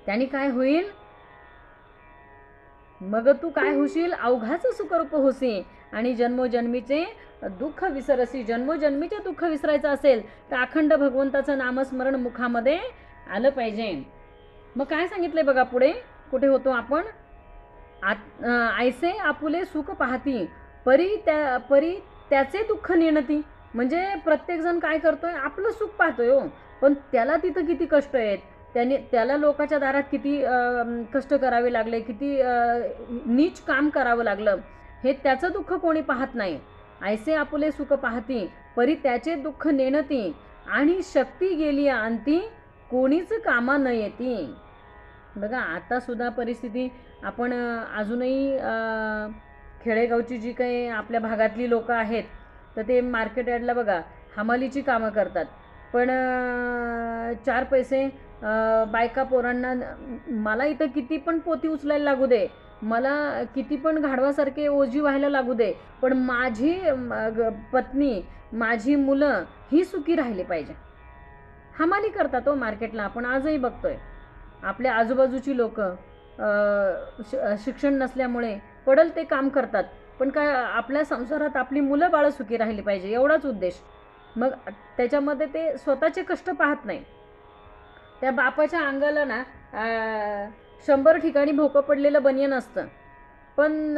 त्याने काय होईल? मग तू काय होशील? अवघाच सुखरूप होशी आणि जन्मोजन्मीचे दुःख विसरसी. जन्मोजन्मीचे दुःख विसरायचं असेल तर अखंड भगवंताचं नामस्मरण मुखामध्ये आलं पाहिजे. मग काय सांगितलंय बघा पुढे, कुठे होतो आपण? ऐसे आपुले सुख पाहती, परी त्याचे दुःख नेणती. म्हणजे प्रत्येकजण काय करतोय? आपलं सुख पाहतोय हो, पण त्याला तिथं किती कष्ट आहेत, त्याला लोकांच्या दारात किती कष्ट करावे लागले, किती नीच काम करावं लागलं, हे त्याचं दुःख कोणी पाहत नाही. ऐसे आपुले सुख पाहती, परी त्याचे दुःख नेणती आणि शक्ती गेली अंती, कोणीच कामा न येती. बघा आता सुद्धा परिस्थिती आपण अजूनही खेडेगावची जी काही आपल्या भागातली लोक आहेत तर ते मार्केट यार्डला बघा हमालीची कामं करतात. पण 4 पैसे बायका पोरांना, मला इथं किती पण पोती उचलायला लागू दे, मला किती पण गाढवासारखे ओझी व्हायला लागू दे, पण माझी पत्नी, माझी मुलं ही सुखी राहिली पाहिजे. हमाली करतात हो मार्केटला. आपण आजही बघतोय आपल्या आजूबाजूची लोक शिक्षण नसल्यामुळे पडल ते काम करतात, पण काय आपल्या संसारात आपली मुलं बाळं सुखी राहिली पाहिजे एवढाच उद्देश. मग त्याच्यामध्ये ते स्वतःचे कष्ट पाहत नाही. त्या बापाच्या अंगाला ना 100 ठिकाणी भोकं पडलेलं बनियन असतं, पण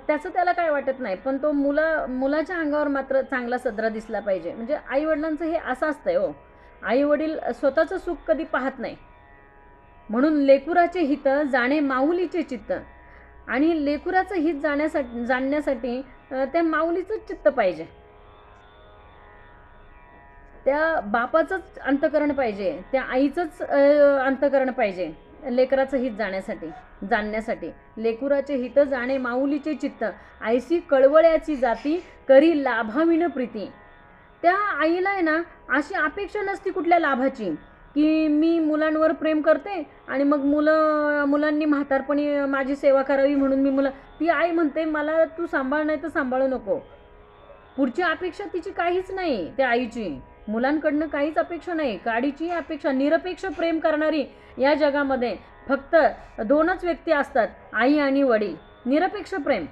त्याचं त्याला काय वाटत नाही, पण तो मुलाच्या अंगावर मात्र चांगला सदरा दिसला पाहिजे. म्हणजे आईवडिलांचं हे असं असतंय हो, आईवडील स्वतःचं सुख कधी पाहत नाही. म्हणून लेकुराचे हित जाणे माऊलीचे चित्त, आणि लेकुराचं हित जाणण्यासाठी त्या माऊलीचं चित्त पाहिजे, त्या बापाचंच अंतकरण पाहिजे, त्या आईचंच अंतकरण पाहिजे लेकराचं हित जाणण्यासाठी. लेकुराचे हित जाणे माऊलीचे चित्त, आईसी कळवळ्याची जाती करी लाभाविन प्रीती. त्या आईला आहे ना अशी अपेक्षा नसती कुठल्या लाभाची, की मी मुलांवर प्रेम करते आणि मग मुलांनी म्हातारपणी माझी सेवा करावी म्हणून मी ती आई म्हणते मला तू सांभाळ, नाही तर सांभाळू नको. पुढची अपेक्षा तिची काहीच नाही, त्या आईची मुलांकडनं काहीच अपेक्षा नाही. काडीची अपेक्षा, निरपेक्ष प्रेम करणारी या जगामध्ये फक्त 2च व्यक्ती असतात, आई आणि वडील. निरपेक्ष प्रेम,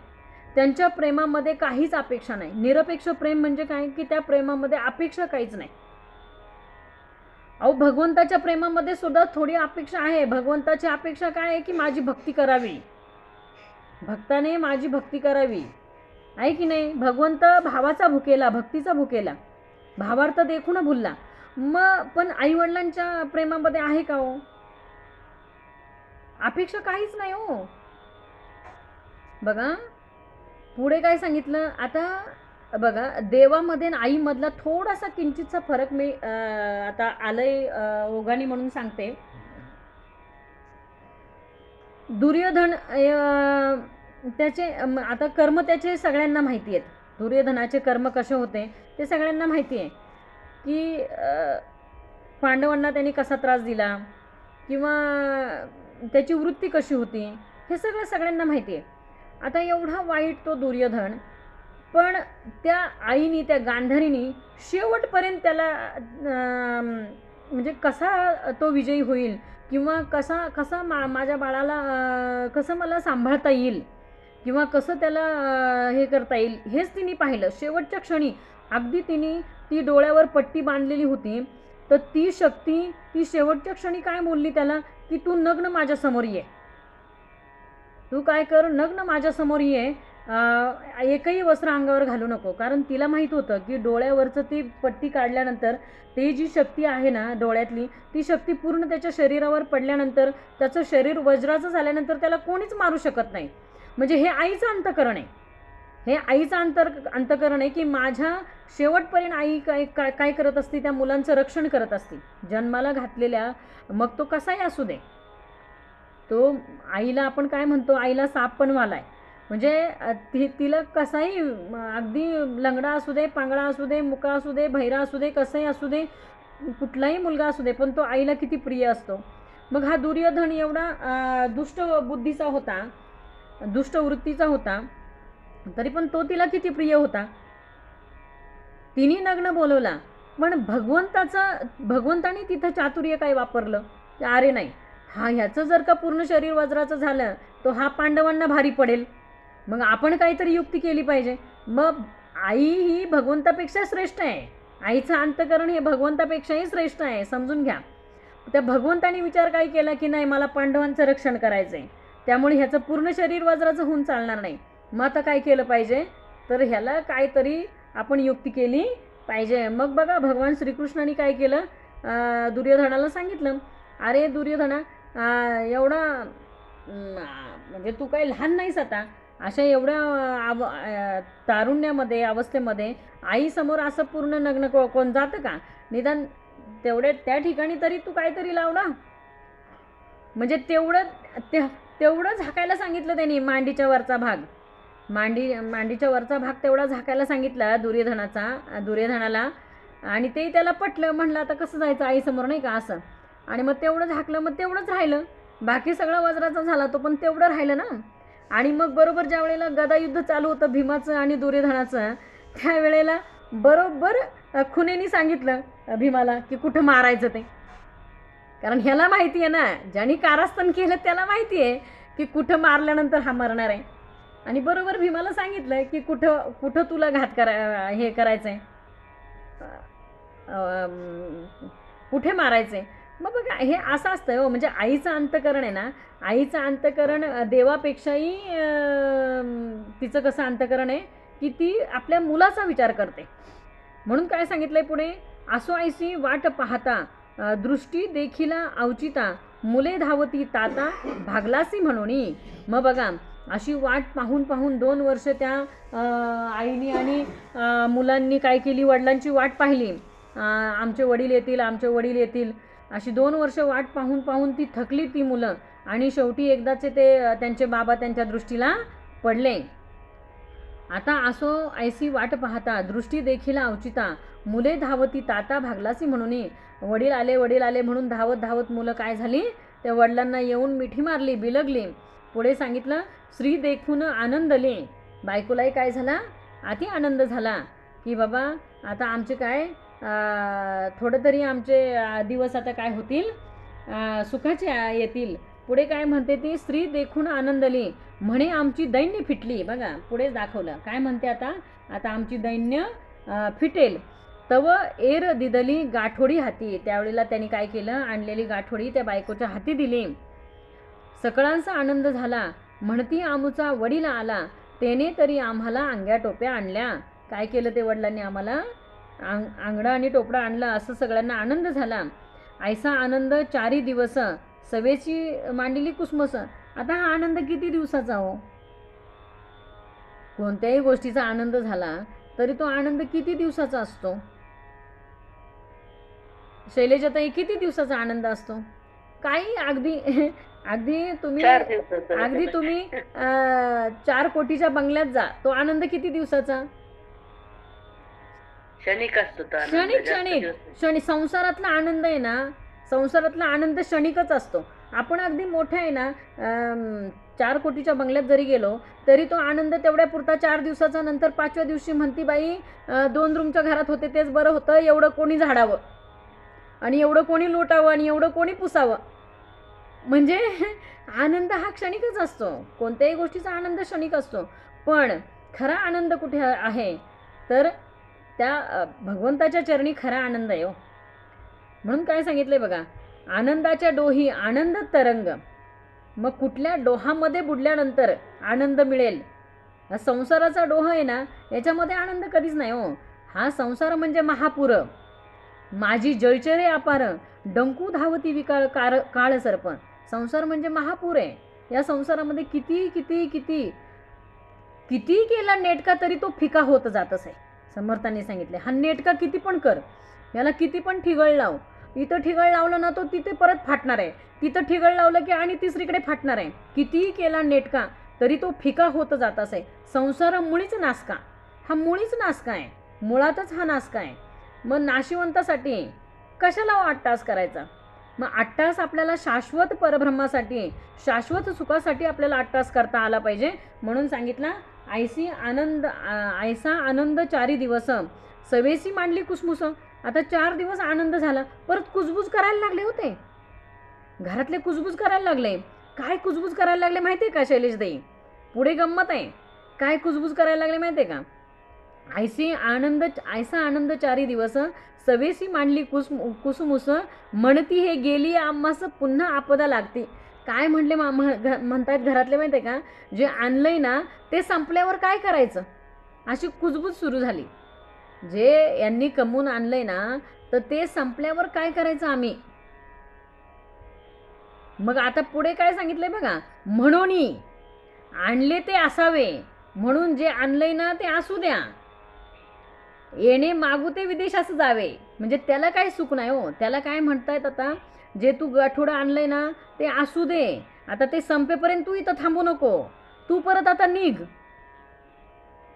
त्यांच्या प्रेमामध्ये काहीच अपेक्षा नाही. निरपेक्ष प्रेम म्हणजे काय, की त्या प्रेमामध्ये अपेक्षा काहीच नाही. अहो भगवंताच्या प्रेमामध्ये सुद्धा थोडी अपेक्षा आहे. भगवंताची अपेक्षा काय आहे, की माझी भक्ती करावी, भक्ताने माझी भक्ती करावी, आहे की नाही. भगवंत भावाचा भुकेला, भक्तीचा भुकेला, भावार्थ देखून भुलला. मग पण आईवडिलांच्या प्रेमामध्ये आहे का हो, अपेक्षा काहीच नाही हो. बघा पुढे काय सांगितलं आता बघा, देवामध्ये आणि आईमधला थोडासा किंचितचा फरक मी आता आलंय ओघाने म्हणून सांगते. दुर्योधन त्याचे आता कर्म त्याचे सगळ्यांना माहिती आहेत. दुर्योधनाचे कर्म कसे होते ते सगळ्यांना माहिती आहे, की पांडवांना त्यांनी कसा त्रास दिला किंवा त्याची वृत्ती कशी होती, हे सगळ्यांना माहिती आहे. आता एवढा वाईट तो दुर्योधन, पण त्या आईनी, त्या गांधारीनी शेवटपर्यंत त्याला म्हणजे कसा तो विजयी होईल किंवा कसा माझ्या बाळाला कसं मला सांभाळता येईल किंवा कसं त्याला हे करता येईल, हेच तिने पाहिलं. शेवटच्या क्षणी अगदी तिने ती डोळ्यावर पट्टी बांधलेली होती, तर ती शक्ती ती शेवटच्या क्षणी काय बोलली त्याला, की तू नग्न माझ्यासमोर ये, तू काय कर, नग्न माझ्यासमोर ये, एकही वस्त्र अंगावर घालू नको. कारण तिला माहीत होतं की डोळ्यावरचं ती पट्टी काढल्यानंतर ती जी शक्ती आहे ना डोळ्यातली, ती शक्ती पूर्ण त्याच्या शरीरावर पडल्यानंतर, त्याचं शरीर वज्राचं झाल्यानंतर त्याला कोणीच मारू शकत नाही. म्हणजे हे आईचं अंतकरण आहे, हे आईचं अंतकरण आहे, की माझ्या शेवटपर्यंत आई काय करत असते, त्या मुलांचं रक्षण करत असते, जन्माला घातलेल्या. मग तो कसाही असू दे, तो आईला आपण काय म्हणतो, आईला साप पण वालाय. म्हणजे तिला कसाही, अगदी लंगडा असू दे, पांगडा असू दे, मुका असू दे, बहिरा असू दे, कसंही असू दे, कुठलाही मुलगा असू दे, पण तो आईला किती प्रिय असतो. मग हा दुर्योधन एवढा दुष्ट बुद्धीचा होता, दुष्ट वृत्तीचा होता, तरी पण तो तिला किती प्रिय होता. तिने नग्न बोलवला, पण भगवंताने तिथं चातुर्य काय वापरलं, की अरे नाही, ह्याचं जर का पूर्ण शरीर वज्राचं झालं तो हा पांडवांना भारी पडेल, मग आपण काहीतरी युक्ती केली पाहिजे. मग आई ही भगवंतापेक्षा श्रेष्ठ आहे, आईचं अंतकरण हे भगवंतापेक्षाही श्रेष्ठ आहे, समजून घ्या. त्या भगवंताने विचार काय केला, की नाही मला पांडवांचं रक्षण करायचं आहे, त्यामुळे ह्याचं पूर्ण शरीर वज्राचं होऊन चालणार नाही. मग आता काय केलं पाहिजे, तर ह्याला काहीतरी आपण युक्ती केली पाहिजे. मग बघा भगवान श्रीकृष्णाने काय केलं, दुर्योधनाला सांगितलं, अरे दुर्योधना, एवढा म्हणजे तू काही लहान नाहीस आता, अशा एवढ्या तारुण्यामध्ये अवस्थेमध्ये आईसमोर असं पूर्ण नग्न कोण जातं का, निदान त्या ठिकाणी तरी तू काहीतरी लाव ना. म्हणजे तेवढं झाकायला सांगितलं त्यांनी, मांडीच्या वरचा भाग, मांडीच्या वरचा भाग तेवढा झाकायला सांगितला दुर्योधनाला, आणि ते त्याला पटलं. म्हणलं आता कसं जायचं आईसमोर, नाही का असं. आणि मग तेवढं झाकलं, मग तेवढंच राहिलं, बाकी सगळा वज्राचा झाला तो, पण तेवढं राहिलं ना. आणि मग बरोबर ज्या वेळेला गदायुद्ध चालू होतं भीमाचं आणि दुर्योधनाचं, त्यावेळेला बरोबर खुनेनी सांगितलं भीमाला की कुठं मारायचं ते. कारण ह्याला माहिती आहे ना, ज्यांनी कारस्थान केलं त्याला माहिती आहे की कुठं मारल्यानंतर हा मरणार आहे. आणि बरोबर भीमाला सांगितलं की कुठं तुला घात हे करायचं आहे. कुठे मारायचे. मग बघा हे असं असतं हो, म्हणजे आईचं अंतकरण आहे ना, आईचं अंतकरण देवापेक्षाही तिचं कसं अंतकरण आहे की ती आपल्या मुलाचा विचार करते. म्हणून काय सांगितलंय पुढे, असो ऐसी वाट पाहता दृष्टी देखिला अवचिता मुले धावती ताता भागलासी म्हणून. मग बघा अशी वाट पाहून पाहून 2 वर्ष त्या आईनी आणि मुलांनी काय केली, वडिलांची वाट पाहिली. आमचे वडील येतील, आमचे वडील येतील, अशी 2 वर्ष वाट पाहून पाहून ती थकली ती मुलं, आणि शेवटी एकदाचे ते त्यांचे बाबा त्यांच्या दृष्टीला पडले. आता असो ऐसी वाट पाहता दृष्टी देखील अवचिता मुले धावती ताता भागलासी म्हणून. वडील आले म्हणून धावत धावत मुलं काय झाली, त्या वडिलांना येऊन मिठी मारली, बिलगली. पुढे सांगितलं श्री देखून आनंदले. बायकोलाही काय झाला, अति आनंद झाला की बाबा आता आमचे काय थोडं तरी आमचे दिवस आता काय होतील, सुखाचे येतील. पुढे काय म्हणते ती, स्त्री देखून आनंदली म्हणे आमची दैन्य फिटली. बघा पुढे दाखवलं काय म्हणते, आता आमची दैन्य फिटेल. तव एर दिदली गाठोडी हाती. त्यावेळेला त्यांनी काय केलं, आणलेली गाठोडी त्या बायकोच्या हाती दिली. सकळांचा आनंद झाला म्हणती आमुचा वडील आला तेने तरी आम्हाला अंग्या टोप्या आणल्या. काय केलं ते वडिलांनी, आम्हाला अंगडा आणि टोपडा आणला, असं सगळ्यांना आनंद झाला. ऐसा आनंद 4 दिवस सवेची मांडली कुसमस. आता हा आनंद किती दिवसाचा हो, कोणत्याही गोष्टीचा आनंद झाला तरी तो आनंद किती दिवसाचा असतो. शैलेजाताई किती दिवसाचा आनंद असतो, काही अगदी तुम्ही 4 कोटीच्या बंगल्यात जा, तो आनंद किती दिवसाचा, क्षणिक असतो. क्षणिक. संसारातला आनंद आहे ना, संसारातला आनंद क्षणिकच असतो. आपण अगदी मोठा आहे ना 4 कोटीच्या बंगल्यात जरी गेलो तरी तो आनंद तेवढ्या पुरता 4 दिवसाचा. नंतर 5व्या दिवशी म्हणती बाई 2 रूमच्या घरात होते तेच बरं होतं, एवढं कोणी झाडावं आणि एवढं कोणी लुटावं आणि एवढं कोणी पुसावं. म्हणजे आनंद हा क्षणिकच असतो, कोणत्याही गोष्टीचा आनंद क्षणिक असतो. पण खरा आनंद कुठे आहे तर त्या भगवंताच्या चरणी खरा आनंद आहे हो. म्हणून काय सांगितलंय बघा, आनंदाच्या डोही आनंद तरंग. मग कुठल्या डोहामध्ये बुडल्यानंतर आनंद मिळेल. हा संसाराचा डोह आहे ना, याच्यामध्ये आनंद कधीच नाही हो. हा संसार म्हणजे महापूर, माझी जयचरे अपार डंकू धावती विकाळ काळ सर्प. संसार म्हणजे महापूर आहे. या संसारामध्ये किती किती किती किती केला नेटका तरी तो फिका होत जातच आहे. समर्थांनी सांगितले हा नेटका किती पण कर, याला किती पण ठिगळ लाव, इथं ठिगळ लावलं ना तो तिथे परत फाटणार आहे, तिथं ठिगळ लावलं की आणि तिसरीकडे फाटणार आहे. कितीही केला नेटका तरी तो फिका होत जातच आहे. संसार मुळीच नासका, हा मुळीच नासका आहे, मुळातच हा नासका आहे. मग नाशिवंतासाठी कशाला 8 तास करायचा. मग 8 तास आपल्याला शाश्वत परब्रह्मासाठी, शाश्वत सुखासाठी आपल्याला 8 तास करता आला पाहिजे. म्हणून सांगितला ऐसा आनंद 4 दिवस सवेसी मांडली कुसमुस. आता 4 दिवस आनंद झाला, परत कुजबूज करायला लागले होते घरातले, कुजबूज करायला लागले. काय कुजबूज करायला लागले माहिती आहे का शैलेशदाई, पुढे गंमत आहे. काय कुजबूज करायला लागले माहिती आहे का, ऐसा आनंद 4 दिवस सवेसी मांडली कुसमुस म्हणती हे गेली आम्हास पुन्हा आपदा लागते. काय म्हणले म्हणतायत घरातले माहिती आहे का, जे आणलंय ना ते संपल्यावर काय करायचं, अशी कुजबूज सुरू झाली. जे यांनी कमवून आणलंय ना तर ते संपल्यावर काय करायचं आम्ही. मग आता पुढे काय सांगितलंय बघा, म्हणून आणले ते असावे, म्हणून जे आणलंय ना ते असू द्या, येणे मागू ते विदेशास जावे. म्हणजे त्याला काय सुख नाही हो. त्याला काय म्हणतायत, आता जे तू गाठोडं आणलंय ना ते असू दे, आता ते संपेपर्यंत तू इथं थांबू नको, तू परत आता निघ.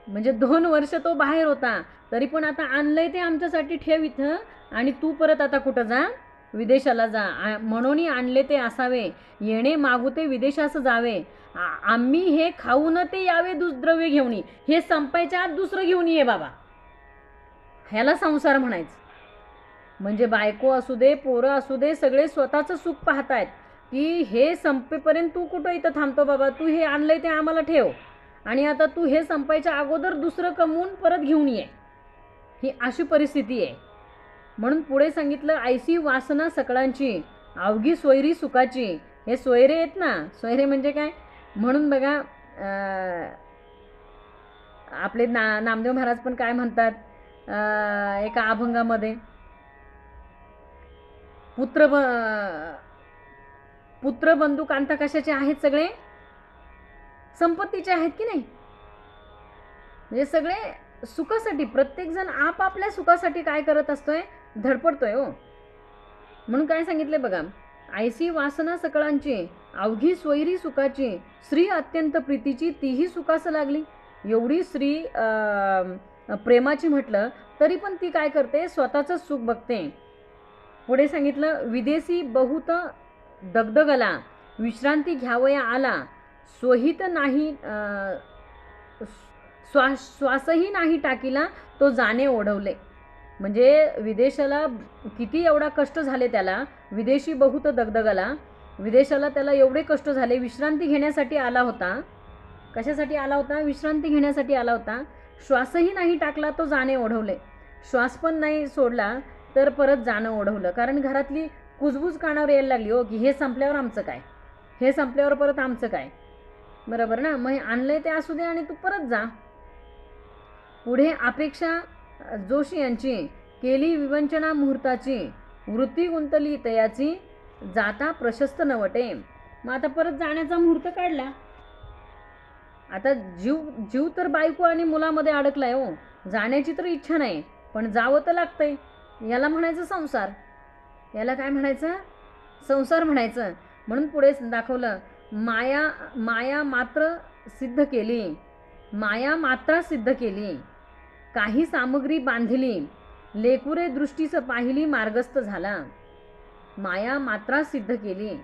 म्हणजे 2 वर्ष तो बाहेर होता तरी पण आता आणलंय ते आमच्यासाठी ठेव इथं, आणि तू परत आता कुठं जा, विदेशाला जा. म्हणून आणले ते असावे, येणे मागू ते विदेशास जावे. आम्ही हे खाऊन ते यावे द्रव्य घेऊन, हे संपायच्या आत दुसरं घेऊन ये बाबा. ह्याला संसार म्हणायचं. म्हणजे बायको असू दे, पोरं असू दे, सगळे स्वतःचं सुख पाहतायत की हे संपेपर्यंत तू कुठं इथं थांबतो बाबा, तू हे आणलंय ते आम्हाला ठेव, आणि आता तू हे संपायच्या अगोदर दुसरं कमवून परत घेऊन ये. ही अशी परिस्थिती आहे. म्हणून पुढे सांगितलं, ऐसी वासना सकळांची अवघी सोयरी सुखाची. हे सोयरे आहेत ना, सोयरे म्हणजे काय, म्हणून बघा आपले नामदेव महाराज पण काय म्हणतात एका अभंगामध्ये, पुत्र बंधू कांता कशाचे आहेत, सगळे संपत्तीचे आहेत की नाही. म्हणजे सगळे सुखासाठी, प्रत्येक जण आपापल्या सुखासाठी काय करत असतोय, धडपडतोय हो. म्हणून काय सांगितले बघा, ऐसी वासना सकळांची अवघी सोयरी सुखाची, स्त्री अत्यंत प्रीतीची तीही सुखास लागली. एवढी स्त्री प्रेमाची म्हटलं तरी पण ती काय करते, स्वतःच सुख बघते. पुढे सांगितलं, विदेशी बहुत दगदगला विश्रांती घ्यावया आला, सोहित नाही श्वासही नाही टाकीला, तो जाणे ओढवले. म्हणजे विदेशाला किती एवढा कष्ट झाले त्याला, विदेशी बहुत दगदगला, विदेशाला त्याला एवढे कष्ट झाले, विश्रांती घेण्यासाठी आला होता. कशासाठी आला होता, विश्रांती घेण्यासाठी आला होता. श्वासही नाही टाकला, तो जाणे ओढवले. श्वास पण नाही सोडला तर परत जाणं ओढवलं. कारण घरातली कुजबूज कानावर यायला लागली हो, की हे संपल्यावर आमचं काय, हे संपल्यावर परत आमचं काय, बरोबर ना. मग आणलंय ते असू दे आणि तू परत जा. पुढे अपेक्षा जोशी यांची केली विवंचना मुहूर्ताची, वृत्ती गुंतली तयाची, जाता प्रशस्त नवटे. मग आता परत जाण्याचा मुहूर्त काढला. आता जीव तर बायको आणि मुलामध्ये अडकलाय हो, जाण्याची तर इच्छा नाही पण जावं तर लागतंय. याला म्हणायचं संसार, याला काय म्हणायचं, संसार म्हणायचं. म्हणून पुढे दाखवलं, माया मात्र सिद्ध केली, माया मात्रा सिद्ध केली, काही सामग्री बांधली, लेकुरे दृष्टीस पाहिली, मार्गस्थ झाला. माया मात्रा सिद्ध केली,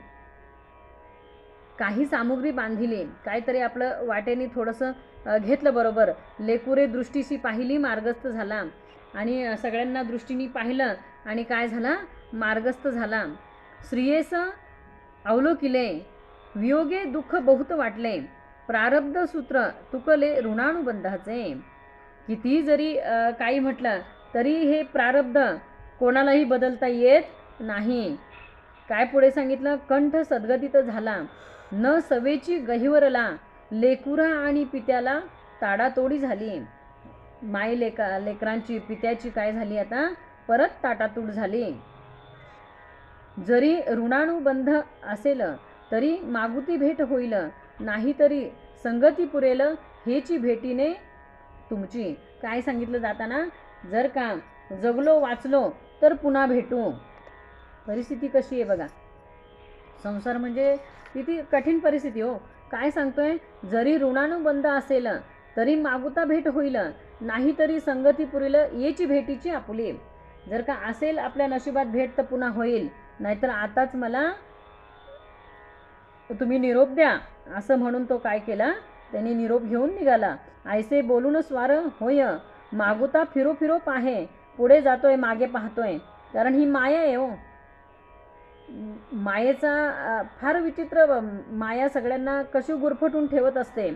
काही सामग्री बांधिली, काहीतरी आपलं वाटेने थोडंसं घेतलं बरोबर, लेकुरे दृष्टीशी पाहिली, मार्गस्थ झाला. आणि सगळ्यांना दृष्टीने पाहिलं आणि काय झाला, मार्गस्थ झाला. स्त्रियेस अवलोकिले, वियोगे दुःख बहुत वाटले, प्रारब्ध सूत्र तुकले ऋणानुबंधाचे. किती जरी काही म्हटलं तरी हे प्रारब्ध कोणालाही बदलता येत नाही. काय पुढे सांगितलं, कंठ सद्गतीत झाला, न सवेची गहिवरला, लेकुरा आणि पित्याला ताडातोडी झाली. लेकरांची पित्याची काय झाली, आता परत ताटातूट झाली. जरी ऋणानुबंध असेल तरी मागुती भेट होईल, नाही तरी संगती पुरेल, हेची भेटीने तुमची. काय सांगितलं जाताना, जर का जगलो वाचलो तर पुन्हा भेटू. परिस्थिती कशी आहे बघा, संसार म्हणजे किती कठीण परिस्थिती हो. काय सांगतोय, जरी ऋणानुबंध असेल तरी मागुता भेट होईल, नाही तरी संगती पुरेल, येची भेटीची आपुले. जर का असेल आपल्या नशिबात भेट तर पुन्हा होईल, नाहीतर आताच मला तुम्ही निरोप द्या, असं म्हणून तो काय केला, त्यांनी निरोप घेऊन निघाला. ऐसे बोलून स्वार होय, मागुता फिरो फिरो पाहे, पुढे जातोय मागे पाहतोय. कारण ही माया आहे हो, मायेचा फार विचित्र, माया सगळ्यांना कशी गुरफटून ठेवत असते.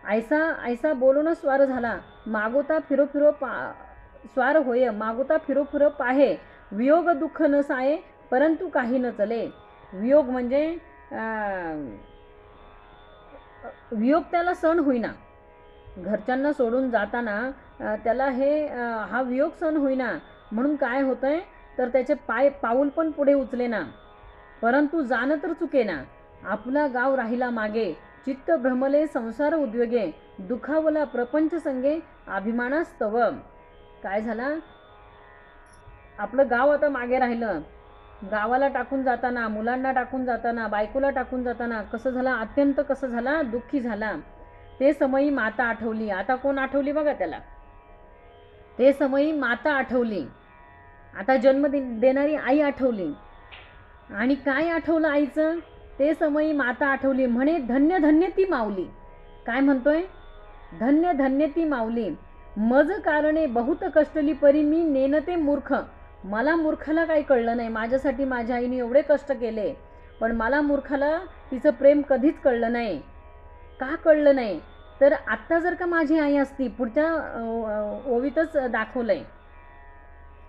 ऐसा बोलून स्वार झाला, मागोता फिरो फिरो स्वार होय, मागोता फिरो फिरो पाहे, वियोग दुःख न साये, परंतु काही न चले. वियोग म्हणजे वियोग त्याला सण होईना, घरच्यांना सोडून जाताना त्याला हा वियोग सण होईना. म्हणून काय होतंय, तर त्याचे पाऊल पण पुढे उचले ना, परंतु जाणं तर चुकेना. आपला गाव राहिला मागे, चित्त भ्रमले संसार उद्योगे, दुखावला प्रपंच संगे, अभिमानास्तव. काय झाला, आपलं गाव आता मागे राहिलं. गावाला टाकून जाताना, मुलांना टाकून जाताना, बायकोला टाकून जाताना कसं झाला, अत्यंत कसं झाला, दुःखी झाला. ते समयी माता आठवली. आता कोण आठवली बघा त्याला, ते समयी माता आठवली. आता जन्म देणारी आई आठवली. आणि काय आठवलं आईचं, ते समयी माता आठवली. म्हणे धन्य धन्य ती माऊली. काय म्हणतोय, धन्य धन्य ती माऊली, मज कारणे बहुत कष्टली, परी मी नेनते मूर्ख. मला मूर्खाला काही कळलं नाही, माझ्यासाठी माझ्या आईने एवढे कष्ट केले, पण मला मूर्खाला तिचं प्रेम कधीच कळलं नाही. का कळलं नाही, तर आत्ता जर का माझी आई असती, पुढच्या ओवीतच दाखवलंय,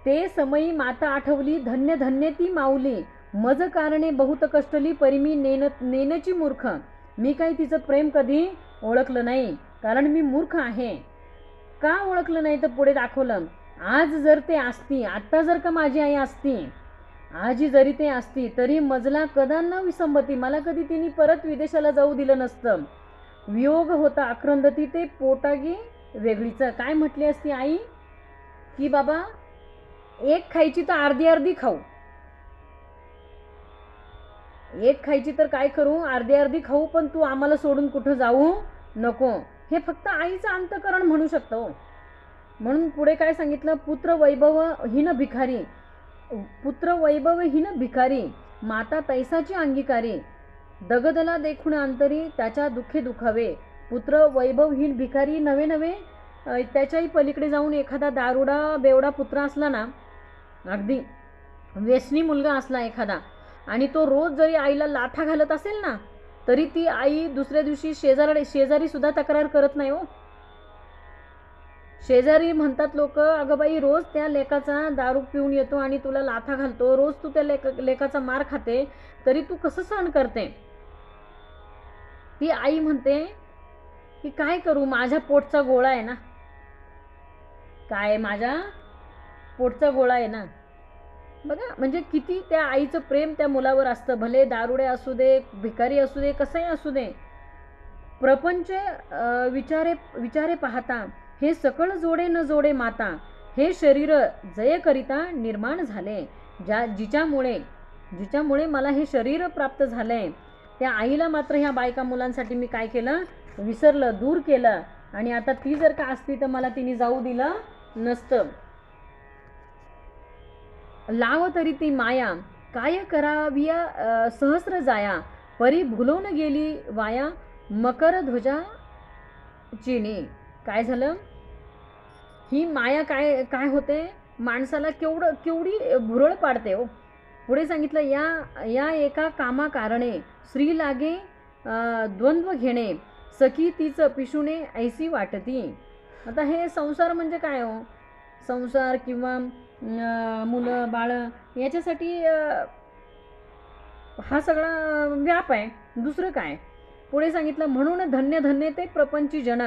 ते समयी माता आठवली, धन्य धन्य ती माऊली, मज कारणे बहुत कष्टली, परी मी नेनची मूर्ख. मी काही तिचं प्रेम कधी ओळखलं नाही, कारण मी मूर्ख आहे. का ओळखलं नाही तर पुढे दाखवलं. आज जर ते असती, आत्ता जर का माझी आई असती, आजी जरी ते असती, तरी मजला कदा न विसंबती, मला कधी तिने परत विदेशाला जाऊ दिलं नसतं. वियोग होता आक्रंदती, ते पोटागी वेगळीच. काय म्हटली असती आई की बाबा एक खायची तर अर्धी अर्धी खाऊ, एक खायची तर काय करू, अर्धी अर्धी खाऊ, पण तू आम्हाला सोडून कुठं जाऊ नको. हे फक्त आईचं अंतकरण म्हणू शकतो. म्हणून पुढे काय सांगितलं, पुत्र वैभव हिन भिकारी, पुत्र वैभव हिन भिकारी, माता तैसाची अंगीकारी, दगदला देखून अंतरी, त्याच्या दुःखे दुखावे. पुत्र वैभवहीन भिकारी नवे नवे, त्याच्याही पलीकडे जाऊन एखादा दारुडा बेवडा पुत्र असला ना, अगदी व्यसनी मुलगा असला एखादा, आणि तो रोज जरी आईला लाथा घालत असेल ना, तरी ती आई दुसऱ्या दिवशी शेजारी सुद्धा तक्रार करत नाही हो. शेजारी म्हणतात लोक, अगं बाई रोज त्या लेकाचा दारू पिऊन येतो आणि तुला लाथा घालतो, रोज तू त्या लेकाचा मार खाते, तरी तू कसं सहन करते. ती आई म्हणते की काय करू, माझ्या पोटचा गोळा आहे ना, काय माझ्या पोटचा गोळा आहे ना. बघा म्हणजे किती त्या आईचं प्रेम त्या मुलावर असतं. भले दारुडे असू दे, भिकारी असू दे, कसंही असू दे. प्रपंच विचारे पाहता, हे सकळ जोडे न जोडे माता, हे शरीर जय करिता निर्माण झाले. जिच्यामुळे मला हे शरीर प्राप्त झालंय, त्या आईला मात्र ह्या बायका मुलांसाठी मी काय केलं, विसरलं, दूर केलं. आणि आता ती जर का असती तर मला तिने जाऊ दिलं नसतं. लाव तरी ती माया, काय कराविया सहस्र जाया, परी भुलवून गेली वाया, मकर ध्वजा चिनी. काय झालं, ही माया काय होते, माणसाला केवढी भुरळ पाडते हो. पुढे सांगितलं, या एका कामा कारणे, स्त्री लागे द्वंद्व घेणे, सखी तीच पिशुणे ऐसी वाटती. आता हे संसार म्हणजे काय हो, संसार किंवा मुलं बाळ याच्यासाठी हा सगळा व्याप आहे, दुसरं काय. पुढे सांगितलं, म्हणून धन्य धन्य ते प्रपंची जन,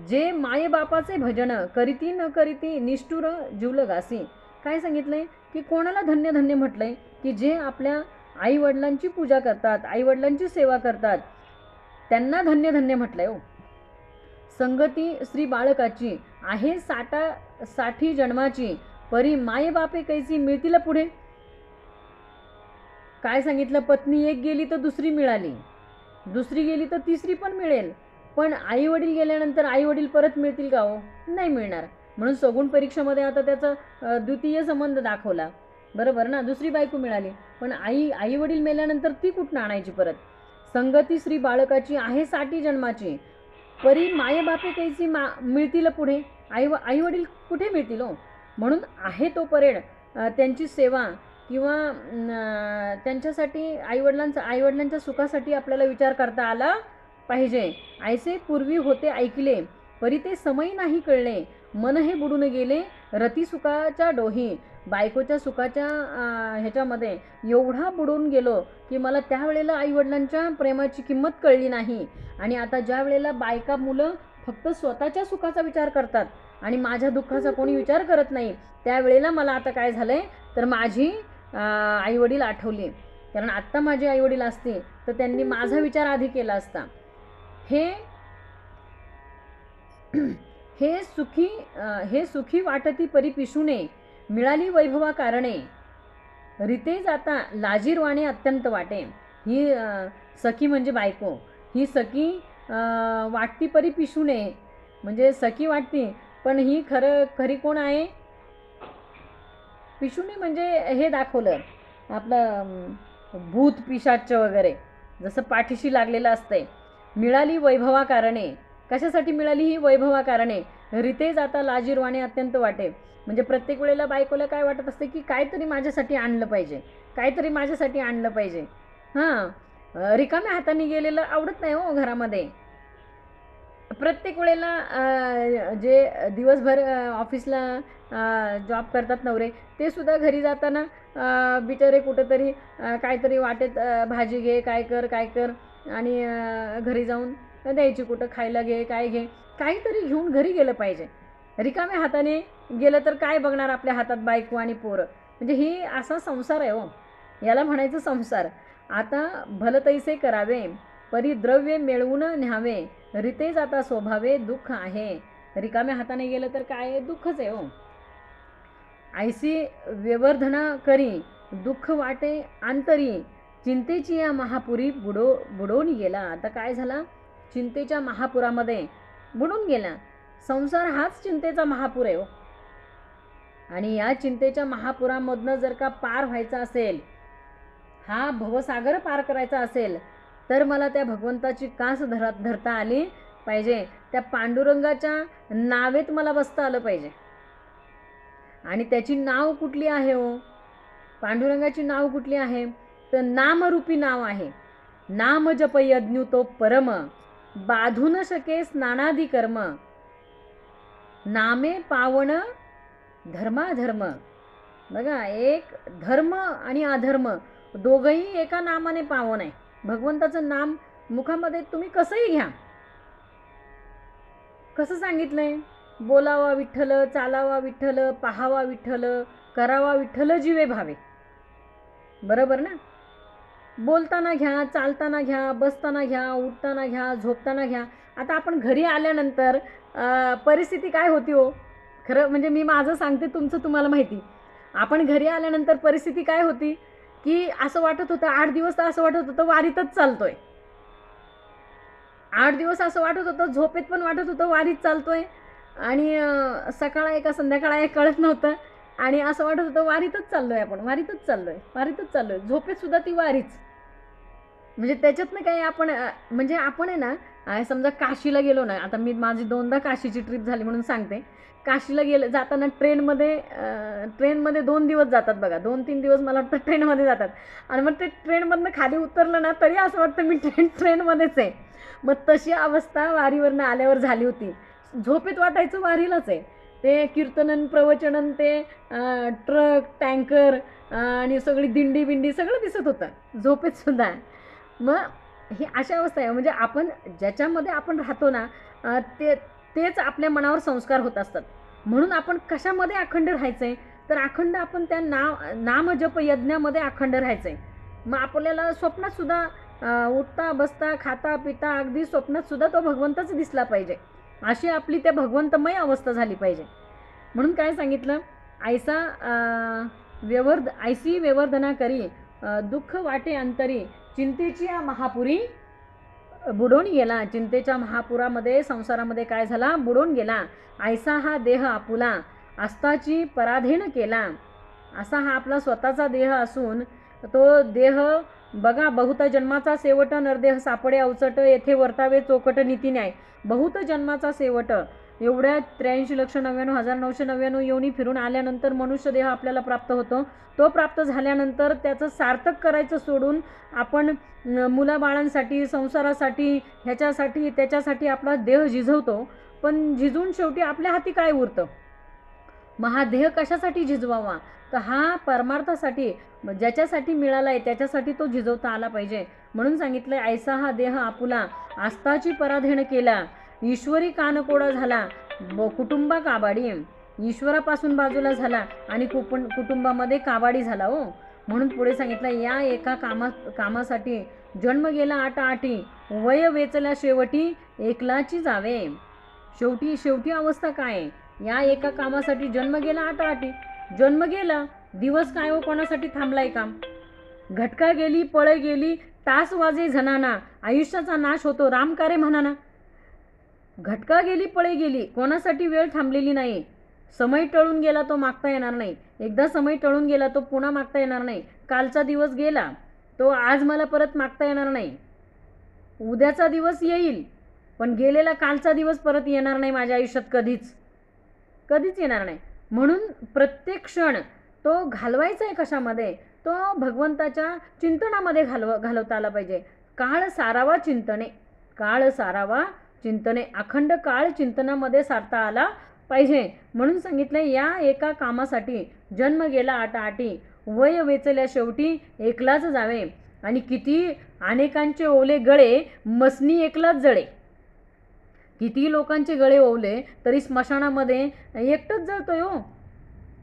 जे माये बापाचे भजन, करीती न करीती निष्ठुर जीवलगासी. काय सांगितलंय की कोणाला धन्य धन्य म्हटलंय, की जे आपल्या आई वडिलांची पूजा करतात, आई वडिलांची सेवा करतात, त्यांना धन्य धन्य म्हटलंय हो. संगती श्री बाळकाची आहे साठी जन्माची, परी माये बापे कैसी मिळतील पुढे. काय सांगितलं, पत्नी एक गेली तर दुसरी मिळाली, दुसरी गेली तर तिसरी पण मिळेल, पण आई वडील गेल्यानंतर आई वडील परत मिळतील का हो, नाही मिळणार. म्हणून सगुण परीक्षेमध्ये आता त्याचा द्वितीय संबंध दाखवला, बरोबर ना. दुसरी बायको मिळाली, पण आई वडील मेल्यानंतर ती कुठं आणायची परत. संगती श्री बाळकाची आहे साठी जन्माची, परी माये बापे कैसी मिळतील पुढे. आई वडील कुठे मिळतील हो. म्हणून आहे तो परेड त्यांची सेवा किंवा त्यांच्यासाठी आईवडिलांच्या सुखासाठी आपल्याला विचार करता आला पाहिजे. ऐसे पूर्वी होते ऐकले, परी ते समय नाही कळले, मन हे बुडून गेले रती सुखाच्या डोही. बायकोच्या सुखाच्या ह्याच्यामध्ये एवढा बुडून गेलो की मला त्यावेळेला आईवडिलांच्या प्रेमाची किंमत कळली नाही. आणि आता ज्या वेळेला बायका मुलं फक्त स्वतःच्या सुखाचा विचार करतात आणि माझ्या दुःखाचा कोणी विचार करत नाही, त्यावेळेला मला आता काय झालंय तर माझी आईवडील आठवली. कारण आत्ता माझे आईवडील असते तर त्यांनी माझा विचार आधी केला असता. हे सुखी वाटती परी पिशुने, मिळाली वैभवा कारणे, रीते जाता लाजीरवाणे अत्यंत वाटे. ही सखी म्हणजे बायको, ही सखी वाटती परी पिशुने, म्हणजे सखी वाटती, पण ही खरी कोण आहे, पिशुने. म्हणजे हे दाखवलं आपलं भूत पिशाच वगैरे जसं पाठीशी लागलेलं असतंय. मिळाली वैभवा कारणे, कशासाठी मिळाली ही वैभवा कारणे, रीते जाता लाजीरवाणे अत्यंत वाटे. म्हणजे प्रत्येक वेळेला बायकोला काय वाटत असते की काहीतरी माझ्यासाठी आणलं पाहिजे, काहीतरी माझ्यासाठी आणलं पाहिजे. हां, रिकाम्या हाताने गेलेलं आवडत नाही हो घरामध्ये. प्रत्येक वेळेला जे दिवसभर ऑफिसला जॉब करतात नवरे, ते सुद्धा घरी जाताना बिचारे कुठंतरी काहीतरी वाटेत भाजी घे, काय कर आणि घरी जाऊन द्यायची, कुठं खायला घे, काय घे, काहीतरी घेऊन घरी गेलं पाहिजे. रिकाम्या हाताने गेलं तर काय बघणार आपल्या हातात बायको आणि पोरं. म्हणजे ही असा संसार आहे हो, याला म्हणायचं संसार. आता भलतैसे करावे, परिद्रव्य मिळवून न्यावे, रीते जाता स्वभावे दुःख आहे. रिकाम्या हाताने गेलं तर काय दुःखच आहे हो. ऐसी व्यवर्धना करी, दुःख वाटे अंतरी, चिंतेची या महापुरी बुडवून गेला. आता काय झाला, चिंतेच्या महापुरामध्ये बुडून गेला. संसार हाच चिंतेचा महापूर आहे हो. आणि या चिंतेच्या महापुरामधनं जर का पार व्हायचा असेल, हा भवसागर पार करायचा असेल, तर मला त्या भगवंताची कास धरता आली पाहिजे. त्या पांडुरंगाच्या नावेत मला बसता आलं पाहिजे. आणि त्याची नाव कुठली आहे हो, पांडुरंगाची नाव कुठली आहे, तर नामरूपी नाव आहे. नाम जप यज्ञ तो परम, बाधू न शके स्नानादी कर्म, नामे पावन धर्माधर्म. बघा, एक धर्म आणि अधर्म दोघंही एका नामाने पावन आहे. भगवंताचं नाम मुखामध्ये तुम्ही कसंही घ्या. कसं सांगितलंय, बोलावा विठ्ठल, चालावा विठ्ठल, पाहावा विठ्ठल, करावा विठ्ठल जीवे भावे. बरोबर ना. बोलताना घ्या, चालताना घ्या, बसताना घ्या, उठताना घ्या, झोपताना घ्या. आता आपण घरी आल्यानंतर परिस्थिती काय होती हो, खरं म्हणजे मी माझं सांगते, तुमचं तुम्हाला माहिती. आपण घरी आल्यानंतर परिस्थिती काय होती की असं वाटत होतं, 8 दिवस तर असं वाटत होतं वारीतच चालतोय. 8 दिवस असं वाटत होतं, झोपेत पण वाटत होतं वारीत चालतोय, आणि सकाळ आहे का संध्याकाळ आहे कळत नव्हतं, आणि असं वाटत होतं वारीतच चाललोय, आपण वारीतच चाललोय. झोपेत सुद्धा ती वारीच. म्हणजे त्याच्यातनं काही आपण म्हणजे आपण आहे ना, समजा काशीला गेलो ना, आता मी माझी 2दा काशीची ट्रिप झाली म्हणून सांगते. काशीला जाताना ट्रेनमध्ये 2 दिवस जातात बघा, 2-3 दिवस मला वाटतं ट्रेनमध्ये जातात. आणि मग ते ट्रेनमधनं खाली उतरलं ना तरी असं वाटतं मी ट्रेनमध्येच आहे. मग तशी अवस्था वारीवरनं आल्यावर झाली होती. झोपेत वाटायचं वारीलाच आहे. ते कीर्तनन, प्रवचनन, ते ट्रक, टँकर आणि सगळी दिंडी बिंडी सगळं दिसत होतं झोपेत सुद्धा. मग ही अशा अवस्था आहे. म्हणजे आपण ज्याच्यामध्ये आपण राहतो ना, तेच आपल्या मनावर संस्कार होत असतात. म्हणून आपण कशामध्ये अखंड राहायचं आहे, तर अखंड आपण त्या नामजप यज्ञामध्ये अखंड राहायचं आहे. मग आपल्याला स्वप्नातसुद्धा उठता बसता खाता पिता अगदी स्वप्नातसुद्धा तो भगवंतच दिसला पाहिजे. अशी आपली त्या भगवंतमय अवस्था झाली पाहिजे. म्हणून काय सांगितलं, ऐसी व्यवर्धना करी, दुःख वाटे अंतरी, चिंतेची या महापुरी बुडून गेला. चिंतेच्या महापुरामध्ये संसारामध्ये काय झाला, बुडून गेला. ऐसा हा देह आपुला, आस्ताची पराधीन केला. असा हा आपला स्वतःचा देह असून तो देह बघा, बहुत जन्माचा सेवट, नरदेह सापडे अवचट, येथे वर्तावे चोकट नीती न्याय. बहुत जन्माचा सेवट, एवढ्या 83,99,999 योनी फिरून आल्यानंतर मनुष्य देह आपल्याला प्राप्त होतो. तो प्राप्त झाल्यानंतर त्याचं सार्थक करायचं सोडून आपण मुलाबाळांसाठी, संसारासाठी, ह्याच्यासाठी त्याच्यासाठी आपला देह झिजवतो. पण झिजवून शेवटी आपल्या हाती काय उरतं. मग हा देह कशासाठी झिजवावा, तर हा परमार्थासाठी, ज्याच्यासाठी मिळाला आहे त्याच्यासाठी तो झिजवता आला पाहिजे. म्हणून सांगितलं, ऐसा हा देह आपुला, आस्ताची पराधीन केला, ईश्वरी कानकोडा झाला, कुटुंबा काबाडी. ईश्वरापासून बाजूला झाला आणि कुटुंबामध्ये काबाडी झाला हो. म्हणून पुढे सांगितलं, या एका कामासाठी जन्म गेला आटाआटी, वय वेचल्या शेवटी एकलाची जावे. शेवटी अवस्था काय, या एका कामासाठी जन्म गेला आटाआटी. जन्म गेला, दिवस काय हो कोणासाठी थांबलाय काम. घटका गेली, पळ गेली, तास वाजे जनाना, आयुष्याचा नाश होतो रामकारे म्हणाना. घटका गेली, पळे गेली, कोणासाठी वेळ थांबलेली नाही. समय टळून गेला तो मागता येणार नाही. एकदा समय टळून गेला तो पुन्हा मागता येणार नाही. कालचा दिवस गेला तो आज मला परत मागता येणार नाही. उद्याचा दिवस येईल, पण गेलेला कालचा दिवस परत येणार नाही माझ्या आयुष्यात, कधीच येणार नाही. म्हणून प्रत्येक क्षण तो घालवायचा आहे कशामध्ये, तो भगवंताच्या चिंतनामध्ये घालवता आला पाहिजे. काळ सारावा चिंतने, काळ सारावा चिंतने अखंड काळ चिंतनामध्ये सारता आला पाहिजे. म्हणून सांगितलं या एका कामासाठी जन्म गेला आटाआटी, वय वेचल्या शेवटी एकलाच जावे. आणि किती अनेकांचे ओले गळे मसनी एकलाच जळे. किती लोकांचे गळे ओवले तरी स्मशानामध्ये एकटंच जळतोय हो.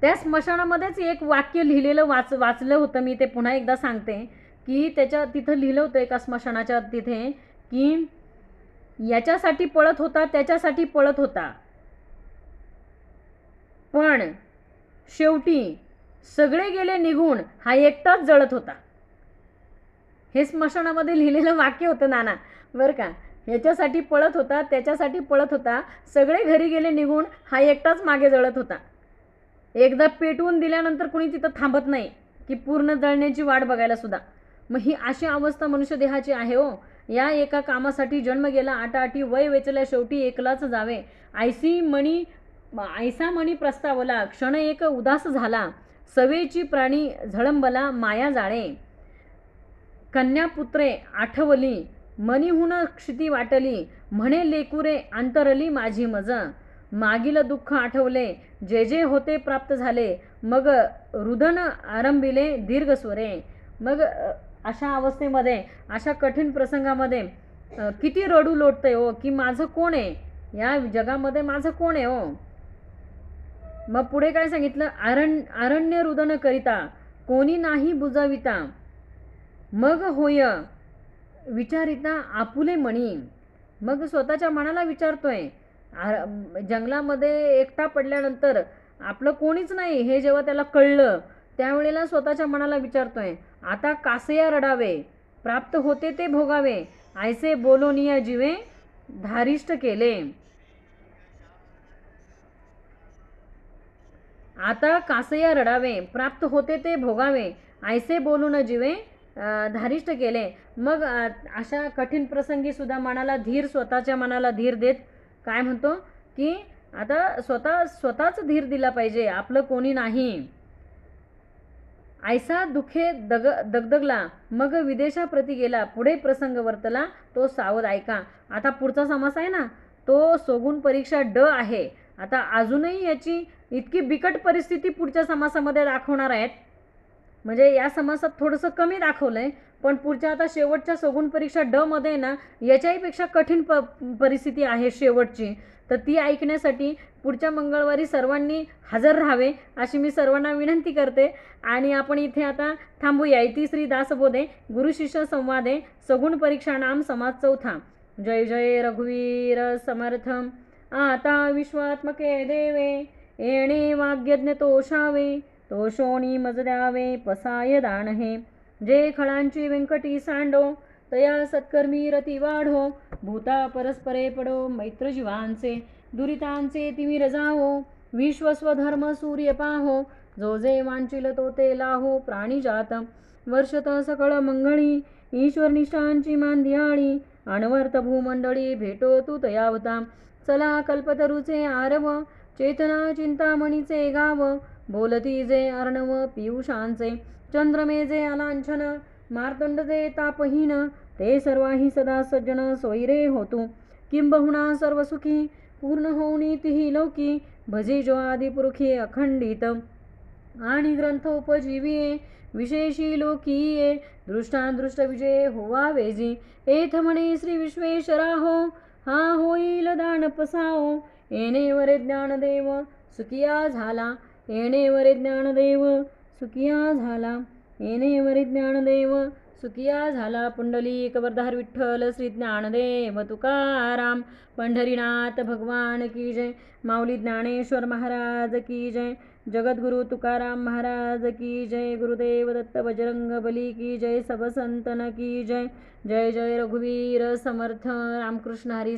त्या स्मशानामध्येच एक वाक्य लिहिलेलं वाचलं होतं मी, ते पुन्हा एकदा सांगते की तिथं लिहिलं होतं एका स्मशानाच्या तिथे की याच्यासाठी पळत होता, त्याच्यासाठी पळत होता, पण शेवटी सगळे गेले निघून, हा एकटाच जळत होता. हे स्मशानामध्ये लिहिलेलं वाक्य होतं नाना बरं का. याच्यासाठी पळत होता, त्याच्यासाठी पळत होता, सगळे घरी गेले निघून, हा एकटाच मागे जळत होता. एकदा पेटवून दिल्यानंतर कुणी तिथं थांबत नाही की पूर्ण जळण्याची वाट बघायला सुद्धा. मग ही अशी अवस्था मनुष्य देहाची आहे हो. या एका कामासाठी जन्म गेला आटाआटी, वय वेचल्या शेवटी एकलाच जावे. ऐसा मणी प्रस्तावला, क्षण एक उदास झाला, सवेची प्राणी झळंबला माया जाळे. कन्यापुत्रे आठवली, मनीहून क्षिती वाटली, म्हणे लेकुरे अंतरली माझी मज. मागील दुःख आठवले, जे जे होते प्राप्त झाले, मग रुदन आरंभिले दीर्घ स्वरे. मग अशा अवस्थेमध्ये, अशा कठीण प्रसंगामध्ये किती रडू लोटते हो की माझं कोण आहे या जगामध्ये, माझं कोण आहे हो. मग पुढे काय सांगितलं, अरण्य रुदन करिता कोणी नाही बुजाविता, मग होय विचारिता आपुले मणी. मग स्वतःच्या मनाला विचारतोय, जंगलामध्ये एकटा पडल्यानंतर आपलं कोणीच नाही हे जेव्हा त्याला कळलं, त्यावेळेला स्वतःच्या मनाला विचारतोय, आता कासया रडावे, प्राप्त होते ते भोगावे, ऐसे बोलोनिया जीवे धारिष्ट केले. आता कासया रडावे, प्राप्त होते ते भोगावे, ऐसे बोलून जीवे धारिष्ट केले. मग अशा कठीण प्रसंगी सुद्धा मनाला धीर, स्वतःच्या मनाला धीर देत काय म्हणतो की आता स्वतःच धीर दिला पाहिजे, आपलं कोणी नाही. ऐसा दुखे दगदगला, मग विदेशाप्रती गेला, पुढे प्रसंग वर्तला तो सावध ऐका. आता पुढचा समास आहे ना तो सोगुण परीक्षा ड आहे. आता अजूनही याची इतकी बिकट परिस्थिती पुढच्या समासामध्ये दाखवणार आहेत. म्हणजे या समासात थोडंसं कमी दाखवलंय, पण पुढच्या आता शेवटच्या सगुण परीक्षा ड मध्ये ना याच्याहीपेक्षा कठीण परिस्थिती आहे शेवटची. तर ती ऐकण्यासाठी पुढच्या मंगळवारी सर्वांनी हजर राहावे अशी मी सर्वांना विनंती करते. आणि आपण इथे आता थांबूया. इति श्री दासबोधे गुरु शिष्य संवादे सगुण परीक्षा नाम समाज चौथा. जय जय रघुवीर समर्थ. आता विश्वात्मके देवे, येणे वाग्यज्ञ तोषावे, तोषोणी मज द्यावे पसाय दान हे. जे खळांची व्यंकटी सांडो, तया सत्कर्मी रती वाढो, भूता परस्परे पडो मैत्र जीवांचे, दुरितांचे तिमिर जावो, विश्वस्वधर्म सूर्य पाहो, जो जे वांचिल तो ते लाहो प्राणी जात. वर्षत सकळ मंगळी, ईश्वर निष्ठांची मांदियाळी, अनवर्त भूमंडळी भेटो तू तयावता. चला कल्पतरूचे आरव, चेतना चिंतामणीचे गाव, बोलती जे अर्णव पियुषांचे, चंद्रमे जे अलांछन, मार्तंड जे तापहीन, ते सर्वाही सदा सज्जन सोयरे होतू. किंबहुना सर्व सुखी पूर्ण होऊनी तिही लोकी, भजी जो आदिपुरुखी अखंडित, आणि ग्रंथ उपजीविये विशेषी लोकीये, दृष्टादृष्ट विजय होवा वेजी. एथ म्हणे श्री विश्वेश्वरा हो, हा होईल दान पसाओ, येणेवरे ज्ञानदेव सुखिया झाला, येणेवरे ज्ञानदेव सुखिया झाला, येणेवरे ज्ञानदेव सुखिया झाला. पुंडलिक वरदार विठ्ठल श्री ज्ञानदेव तुकाराम. पंढरीनाथ भगवान की जय. माऊली ज्ञानेश्वर महाराज की जय. जगद्गुरु तुकाराम महाराज की जय. गुरुदेव दत्त बजरंग बली की जय. सब संतन की जय. जय जय रघुवीर समर्थ. रामकृष्ण हरी.